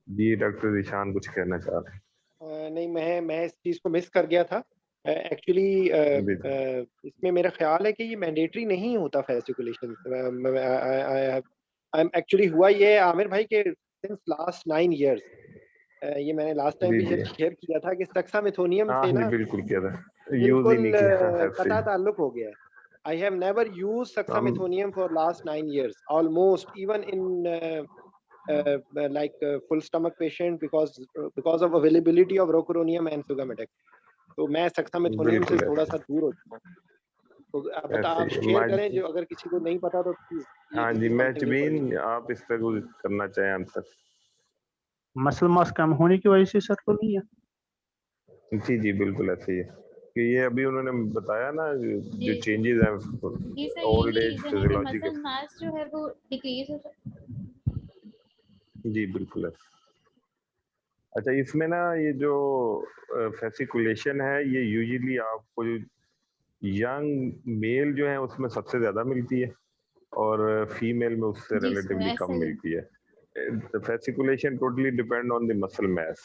Speaker 2: जी डॉक्टर ईशान कुछ कहना चाह रहे हैं?
Speaker 3: नहीं, मैं इस चीज़ को मिस कर गया था एक्चुअली। इसमें मेरा ख्याल है कि ये मैंडेटरी नहीं होता फैसिकुलेशन। एक्चुअली हुआ ये आमिर भाई के सिंस लास्ट 9 इयर्स, ये मैंने लास्ट टाइम
Speaker 2: जी
Speaker 3: भी
Speaker 2: जी
Speaker 3: शेयर किया था कि सक्सामेथोनियम
Speaker 2: हाँ
Speaker 3: से
Speaker 2: जी
Speaker 3: ना
Speaker 2: बिल्कुल किया था, यूज ही
Speaker 3: बिल्कुल
Speaker 2: नहीं किया ऐसे
Speaker 3: कता
Speaker 2: ही।
Speaker 3: ताल्लुक हो गया है। आई हैव नेवर यूज
Speaker 2: हम
Speaker 3: suxamethonium for last 9 years almost, even in like full stomach patient because of availability of rocuronium and sugammadex। तो मैं सक्सामेथोनियम से
Speaker 2: बिल्कुल
Speaker 3: थोड़ा
Speaker 2: ऐसे
Speaker 3: सा दूर हो चुका हूँ। तो अब बता,
Speaker 2: ऐसे
Speaker 3: आप
Speaker 2: ही
Speaker 3: शेयर करें जो अगर किसी को नहीं पता तो प्लीज, ये
Speaker 2: हाँ
Speaker 3: दिस
Speaker 2: जी,
Speaker 3: is something new for me.
Speaker 2: मैचबीन आप इस पे कुछ करना चाहें आंसर?
Speaker 5: मसल मास कम होने की वजह से सर तो नहीं है?
Speaker 2: जी जी बिल्कुल ऐसे ही है कि ये अभी उन्होंने बताया ना जो
Speaker 1: जी
Speaker 2: चेंजेस हैं
Speaker 1: जी सर,
Speaker 2: ओल्ड
Speaker 1: यही
Speaker 2: एज
Speaker 1: रीजन है कि
Speaker 2: फिजियोलॉजी के।
Speaker 1: मसल मास जो है वो डिक्रीज हो
Speaker 2: जी बिल्कुल है। अच्छा, इसमें ना ये जो फेसिकुलेशन है ये यूजुअली आपको जो यंग मेल जो है उसमें सबसे ज्यादा मिलती है और फीमेल में उससे
Speaker 1: जी सर,
Speaker 2: रिलेटिवली
Speaker 1: ऐसा
Speaker 2: कम
Speaker 1: ही
Speaker 2: मिलती है। The fasciculation totally depend on the muscle mass,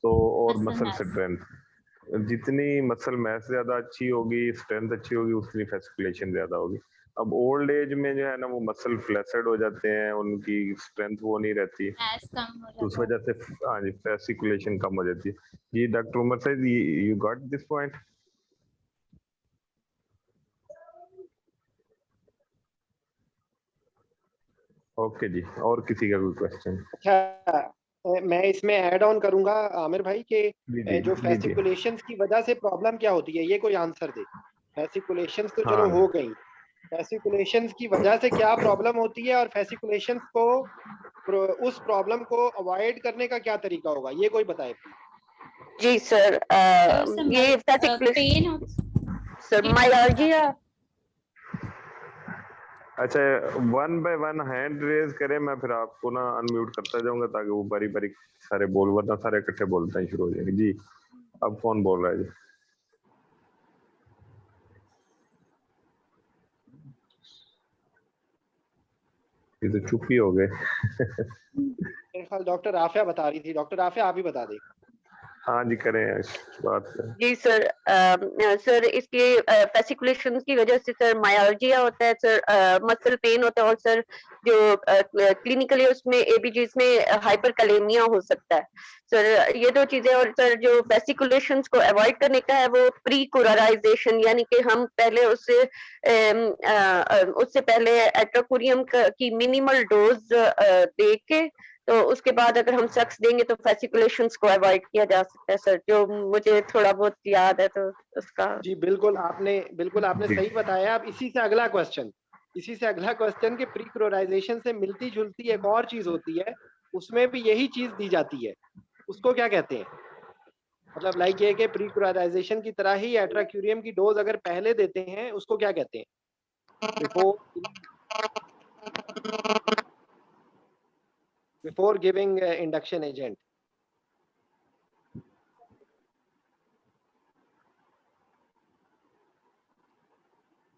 Speaker 2: तो और
Speaker 1: मसल
Speaker 2: मसल
Speaker 1: मास।
Speaker 2: स्ट्रेंथ। जितनी मसल मास ज्यादा अच्छी होगी, स्ट्रेंथ अच्छी होगी, उतनी फेसिकुलेशन ज्यादा होगी। अब ओल्ड एज में जो है ना वो मसल फ्लैसिड हो जाते हैं, उनकी स्ट्रेंथ वो नहीं रहती,
Speaker 1: मास कम हो
Speaker 2: तो उस
Speaker 1: जाता है।
Speaker 2: वजह से हाँ जी फेसिकुलेशन कम हो जाती है। जी doctor Umar sahab, you got this point? Okay जी, और किसी का कोई क्वेश्चन?
Speaker 3: अच्छा, मैं इसमें ऐड ऑन करूंगा आमिर भाई के
Speaker 2: जी जी
Speaker 3: जो
Speaker 2: जी जी
Speaker 3: फैसिकुलेशंस की वजह से प्रॉब्लम क्या होती है, ये कोई आंसर दे। फैसिकुलेशंस तो चलो
Speaker 2: हाँ
Speaker 3: हो गई, फैसिकुलेशंस की वजह से क्या प्रॉब्लम होती है, और फैसिकुलेशंस को उस प्रॉब्लम को अवॉइड करने का क्या तरीका होगा, ये कोई बताए प्लीज।
Speaker 6: जी सर, ये
Speaker 1: पेन
Speaker 6: सर माइलर्जिया।
Speaker 2: अच्छा, one by one hand raise करें, मैं फिर आपको ना अनम्यूट करता जाऊंगा ताकि वो बारी बारी सारे बोल, वरना सारे इकट्ठे बोलते हैं शुरू हो जाएंगे। जी अब कौन बोल रहा है जी? ये तो चुप ही हो गए।
Speaker 3: मेरे ख्याल डॉक्टर आफिया बता रही थी। डॉक्टर आफिया आप ही बता दें।
Speaker 2: हाँ जी, करें बात करें।
Speaker 6: जी सर, सर इसके फेसिकुलेशन की वजह से सर मायालजिया होता है सर, मसल पेन होता है, और सर जो क्लिनिकली उसमें एबीजीज में हाइपरकैलेमिया हो सकता है सर, ये दो चीजें। और सर जो फेसिकुलेशंस को अवॉइड करने का है वो प्री कुराराइजेशन, यानी कि हम पहले उससे पहले एट्रोकुरियम की मिनिमल डोज दे के, तो उसके बाद अगर हम सक्स देंगे तो फेसिकुलेशंस को अवॉइड किया जा सकता है सर, जो मुझे थोड़ा बहुत याद है तो उसका।
Speaker 3: जी बिल्कुल आपने
Speaker 2: जी।
Speaker 3: सही बताया। अब इसी से अगला क्वेश्चन कि प्रीक्लोराइजेशन से मिलती जुलती एक और चीज होती है, उसमें भी यही चीज दी जाती है, उसको क्या कहते हैं? मतलब लाइक ये कि प्रीक्लोराइजेशन की तरह ही एट्राक्यूरियम की डोज अगर पहले देते हैं उसको क्या कहते हैं? Before giving induction agent.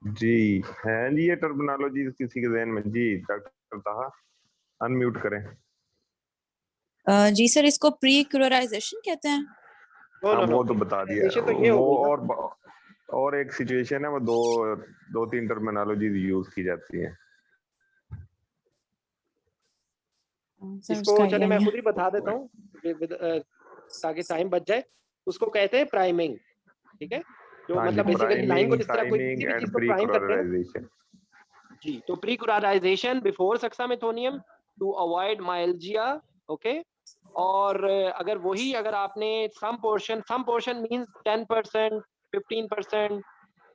Speaker 2: जी हैं जी ये टर्मिनोलॉजी किसी के ज़हन में? जी डॉक्टर ताहा अनम्यूट करें।
Speaker 8: जी सर, इसको प्री क्लोराइजेशन कहते हैं।
Speaker 3: नो
Speaker 2: हाँ
Speaker 3: नो
Speaker 2: वो
Speaker 3: नो,
Speaker 2: तो बता दिया।
Speaker 3: तो ये हो
Speaker 2: वो
Speaker 3: गई ना।
Speaker 2: और एक सिचुएशन है, वो दो तीन टर्मिनोलॉजीज यूज की जाती है।
Speaker 8: सर
Speaker 3: इसको
Speaker 8: उसका
Speaker 3: चले
Speaker 8: आइडिया
Speaker 3: मैं
Speaker 8: नहीं
Speaker 3: खुद ही बता देता हूँ ताकि टाइम बच जाए। उसको कहते हैं प्राइमिंग, ठीक है? जो
Speaker 2: हाँ जी,
Speaker 3: मतलब बेसिकली लाइन को
Speaker 2: प्राइमिंग
Speaker 3: जिस तरह कोई किसी भी
Speaker 2: एंड
Speaker 3: चीज को
Speaker 2: प्री
Speaker 3: प्राइम करते हैं ना।
Speaker 2: क्लोराइजेशन।
Speaker 3: जी, तो प्रीक्लोराइजेशन बिफोर सक्सामेथोनियम टू अवॉइड माइल्जिया, ओके। और अगर आपने सम पोर्शन मींस 10%, 15%,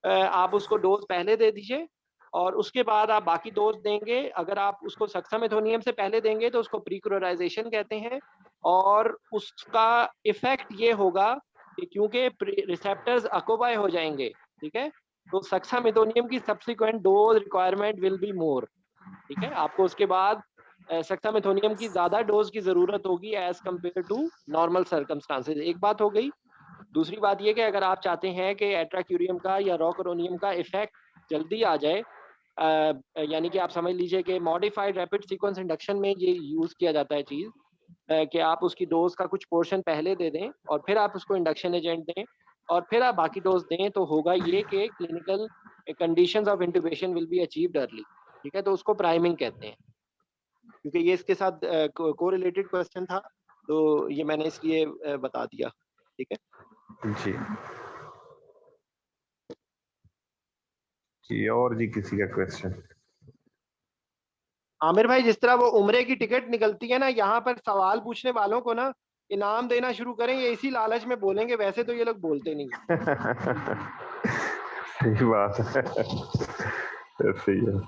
Speaker 3: आप उसको डोज पहले दे दीजिए और उसके बाद आप बाकी डोज देंगे। अगर आप उसको सक्सामेथोनियम से पहले देंगे तो उसको प्रीक्लोराइजेशन कहते हैं। और उसका इफेक्ट ये होगा कि क्योंकि रिसेप्टर्स अकोबाय हो जाएंगे, ठीक है, तो सक्सामेथोनियम की subsequent dose requirement will be more, ठीक है। आपको उसके बाद सक्सामेथोनियम की ज्यादा डोज की जरूरत होगी as compare to normal circumstances. एक बात हो गई। दूसरी बात ये कि अगर आप चाहते हैं कि एट्राक्यूरियम का या रोकरोनियम का इफेक्ट जल्दी आ जाए, यानी कि आप समझ लीजिए कि मॉडिफाइड रैपिड सीक्वेंस इंडक्शन में ये यूज किया जाता है चीज, कि आप उसकी डोज का कुछ पोर्शन पहले दे दें और फिर आप उसको इंडक्शन एजेंट दें और फिर आप बाकी डोज दें, तो होगा ये कि clinical conditions of इंटुबेशन will be achieved early, ठीक है। तो उसको प्राइमिंग कहते हैं। क्योंकि ये इसके साथ कोरिलेटेड क्वेश्चन था, तो ये मैंने इसलिए बता दिया, ठीक है।
Speaker 2: जी जी, और जी किसी का क्वेश्चन?
Speaker 3: आमिर भाई, जिस तरह वो उम्रे की टिकट निकलती है ना, यहाँ पर सवाल पूछने वालों को ना इनाम देना शुरू करें, ये इसी लालच में बोलेंगे, वैसे तो ये लोग बोलते नहीं।
Speaker 2: सही बात है। सही है।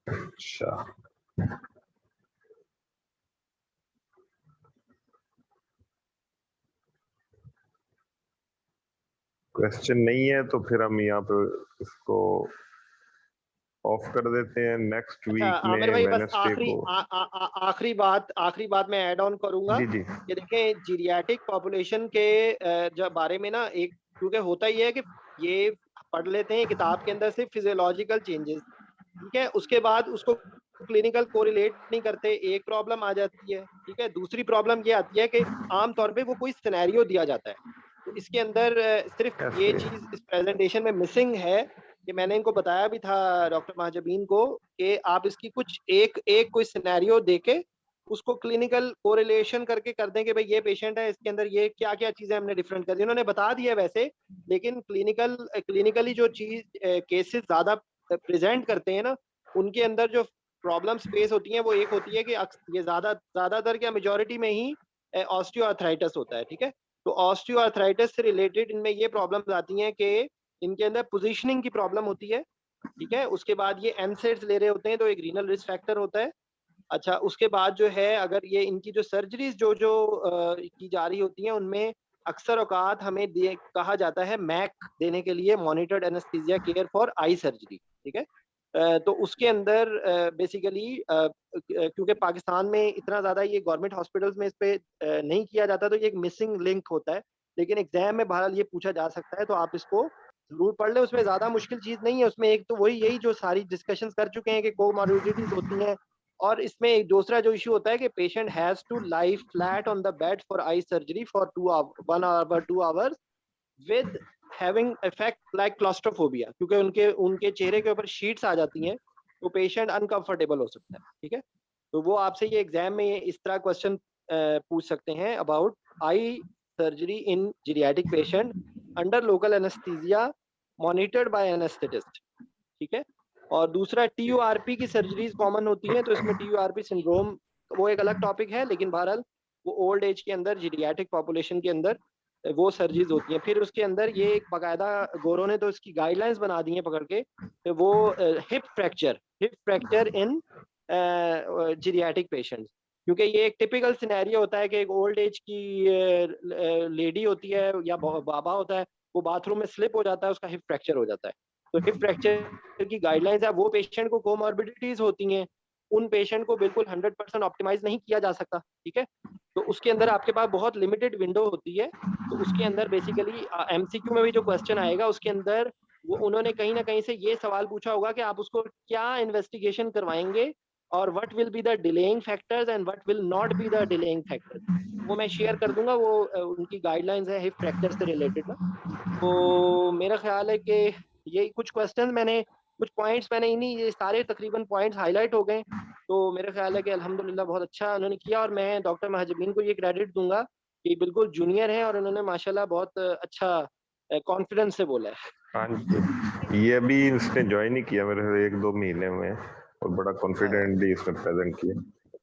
Speaker 2: अच्छा, क्वेश्चन नहीं है तो फिर हम यहाँ पे इसको ऑफ कर देते हैं। नेक्स्ट
Speaker 3: अच्छा
Speaker 2: वीक
Speaker 3: आमिर
Speaker 2: में
Speaker 3: भाई, बस
Speaker 2: वेडनेसडे को।
Speaker 3: आखिरी बात मैं ऐड ऑन करूंगा
Speaker 2: जी जी
Speaker 3: कि देखें जीरियाटिक पॉपुलेशन के जो बारे में ना, एक क्योंकि होता ही है कि ये पढ़ लेते हैं किताब के अंदर सिर्फ फिजियोलॉजिकल चेंजेस, ठीक है, उसके बाद उसको क्लिनिकल कोरिलेट नहीं करते, एक प्रॉब्लम आ जाती है, ठीक है। दूसरी प्रॉब्लम ये आती है कि आमतौर पे वो कोई सिनेरियो दिया जाता है, तो इसके अंदर सिर्फ ये
Speaker 2: कैसे?
Speaker 3: चीज इस प्रेजेंटेशन में मिसिंग है कि मैंने इनको बताया भी था डॉक्टर महाजबीन को कि आप इसकी कुछ एक एक कोई सिनेरियो देके उसको क्लिनिकल कोरिलेशन करके कर दें कि भाई ये पेशेंट है, इसके अंदर ये क्या क्या चीजें हमने डिफरेंट कर दी। उन्होंने बता दिया वैसे, लेकिन क्लिनिकली जो चीज केसेस ज्यादा प्रेजेंट करते हैं ना, उनके अंदर जो प्रॉब्लम्स फेस होती हैं वो एक होती है कि ये ज्यादातर क्या मेजोरिटी में ही ऑस्टियोआर्थराइटिस होता है, ठीक है। तो ऑस्टियोआर्थराइटिस से रिलेटेड इनमें ये प्रॉब्लम्स आती हैं कि इनके अंदर पोजीशनिंग की प्रॉब्लम होती है, ठीक है। उसके बाद ये एनसेड्स ले रहे होते हैं तो एक रीनल रिस्क फैक्टर होता है। अच्छा, उसके बाद जो है अगर ये इनकी जो सर्जरीज जो जो की जा रही होती हैं उनमें अक्सर औकात हमें कहा जाता है मैक देने के लिए, monitored anaesthesia care for eye surgery, ठीक है। तो उसके अंदर बेसिकली क्योंकि पाकिस्तान में इतना ज़्यादा ये गवर्नमेंट हॉस्पिटल्स में इस पे नहीं किया जाता, तो ये एक मिसिंग लिंक होता है। लेकिन एग्जाम में बहरहाल ये पूछा जा सकता है, तो आप इसको जरूर पढ़ लें, उसमें ज्यादा मुश्किल चीज नहीं है। उसमें एक तो वही यही जो सारी डिस्कशन कर चुके हैं कि कोमॉर्बिडिटीज होती हैं, और इसमें एक दूसरा जो इशू होता है कि patient has to lie flat on the bed for eye surgery for 1 hour 2 hours with having effect like claustrophobia, क्योंकि उनके उनके चेहरे के ऊपर शीट्स आ जाती हैं तो पेशेंट अनकंफर्टेबल हो सकता है। ठीक है, तो वो आपसे ये एग्जाम में इस तरह क्वेश्चन पूछ सकते हैं about eye surgery in geriatric patient under local anaesthesia monitored by anaesthetist. ठीक है, और दूसरा TURP की सर्जरीज कॉमन होती हैं, तो इसमें TURP सिंड्रोम वो एक अलग टॉपिक है, लेकिन बहरहाल वो ओल्ड एज के अंदर जीरियाटिक पॉपुलेशन के अंदर वो सर्जरीज होती हैं। फिर उसके अंदर ये एक बाकायदा गोरों ने तो इसकी गाइडलाइंस बना दी हैं पकड़ के, तो वो हिप फ्रैक्चर इन जीरियाटिक पेशेंट्स, क्योंकि ये एक टिपिकल सिनेरियो होता है कि एक ओल्ड एज की लेडी होती है या बाबा होता है, वो बाथरूम में स्लिप हो जाता है, उसका हिप फ्रैक्चर हो जाता है। तो हिप फ्रैक्चर की गाइडलाइंस है, वो पेशेंट को कोमॉर्बिडिटीज होती हैं, उन पेशेंट को बिल्कुल 100% ऑप्टिमाइज नहीं किया जा सकता। ठीक है, तो उसके अंदर आपके पास बहुत लिमिटेड विंडो होती है, तो उसके अंदर बेसिकली MCQ में भी जो क्वेश्चन आएगा उसके अंदर वो उन्होंने कहीं ना कहीं से ये सवाल पूछा होगा कि आप उसको क्या इन्वेस्टिगेशन करवाएंगे और what will be the delaying factors and what will not be the delaying factors. वो मैं शेयर कर दूंगा, वो उनकी गाइडलाइंस है हिप फ्रैक्चर से रिलेटेड ना। तो मेरा ख्याल है कि ये कुछ क्वेश्चन कुछ पॉइंट्स मैंने इन्हीं ये सारे तकरीबन पॉइंट्स हाईलाइट हो गए। तो मेरा ख्याल है कि अल्हम्दुलिल्लाह बहुत अच्छा उन्होंने किया, और मैं डॉक्टर महजबीन को ये क्रेडिट दूंगा कि बिल्कुल जूनियर है और उन्होंने माशाल्लाह बहुत अच्छा कॉन्फिडेंस से बोला है।
Speaker 2: हाँ जी, ये अभी इसने ज्वाइन ही किया मेरे 1-2 महीने में, और बड़ा कॉन्फिडेंटली इसने प्रेजेंट किया।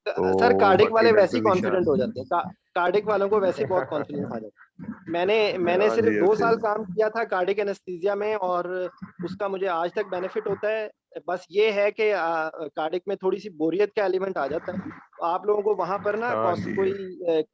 Speaker 2: तो
Speaker 3: सर कार्डिक
Speaker 2: बाकी
Speaker 3: वाले वैसे ही
Speaker 2: डॉक्टर
Speaker 3: कॉन्फिडेंट हो
Speaker 2: दिशान,
Speaker 3: जाते हैं, कार्डिक वालों को वैसे ही बहुत कॉन्फिडेंस आ जाता है। मैंने
Speaker 2: हाँ
Speaker 3: सिर्फ
Speaker 2: जी
Speaker 3: 2
Speaker 2: ऐसे
Speaker 3: साल काम किया था कार्डिक एनेस्थीसिया में, और उसका मुझे आज तक बेनिफिट होता है। बस ये है कि कार्डिक में थोड़ी सी बोरियत का एलिमेंट आ जाता है, तो आप लोगों को वहां पर ना
Speaker 2: हाँ जी
Speaker 3: कोई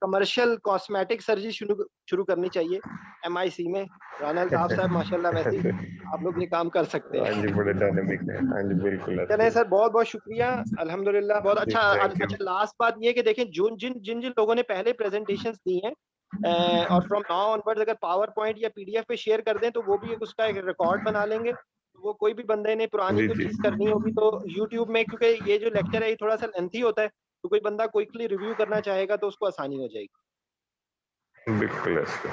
Speaker 3: कमर्शियल कॉस्मेटिक सर्जरी शुरू करनी चाहिए MIC में। राना अल्ताफ साहब माशाल्लाह वैसे ही आप लोग ये काम कर सकते
Speaker 2: हाँ जी,
Speaker 3: हैं।
Speaker 2: बड़े डायनेमिक है। हाँ जी बिल्कुल
Speaker 3: चलें
Speaker 2: ऐसे
Speaker 3: सर, बहुत बहुत शुक्रिया, अल्हम्दुलिल्लाह बहुत
Speaker 2: जी,
Speaker 3: अच्छा।
Speaker 2: Thank you.
Speaker 3: अच्छा, लास्ट बात ये कि देखें जिन जिन जिन जिन लोगों ने पहले प्रेजेंटेशंस दी हैं और फ्रॉम नाउ ऑनवर्ड्स अगर पावर पॉइंट या PDF पे शेयर कर दें तो वो भी एक उसका एक रिकॉर्ड बना लेंगे। तो वो कोई भी बंदे ने पुरानी
Speaker 2: जी
Speaker 3: कोई
Speaker 2: जी
Speaker 3: चीज़ करनी होगी तो YouTube में, क्योंकि ये जो लेक्चर है ये थोड़ा सा लेंथी होता है, तो कोई बंदा क्विकली रिव्यू करना चाहेगा तो उसको आसानी हो जाएगी।
Speaker 2: बिल्कुल ऐसे।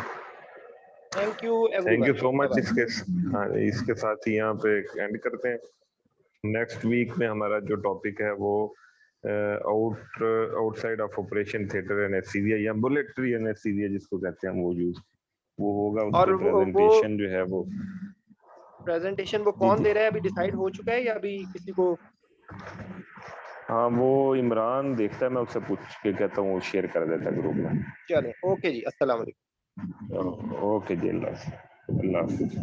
Speaker 3: Thank you
Speaker 2: thank you
Speaker 3: everyone,
Speaker 2: so much.
Speaker 3: Bye.
Speaker 2: हाँ इसके साथ ही यहाँ पे एंड करते हैं। नेक्स्ट वीक में हमारा जो टॉपिक है वो outside of operation theatre anaesthesia या बुलेटरी एनेस्थीसिया जिसको कहते हैं वो होगा।
Speaker 3: और
Speaker 2: उसकी
Speaker 3: वो
Speaker 2: प्रेजेंटेशन जो है वो
Speaker 3: प्रेजेंटेशन वो
Speaker 2: जी
Speaker 3: कौन
Speaker 2: जी
Speaker 3: दे रहा है, अभी डिसाइड हो चुका है या अभी किसी को?
Speaker 2: हाँ वो इमरान देखता है, मैं उससे पूछ के कहता हूँ, वो शेयर कर देता है ग्रुप में।
Speaker 3: चलें, ओके जी, अस्सलाम वालेकुम।
Speaker 2: ओके जी, अल्लाह हाफिज़।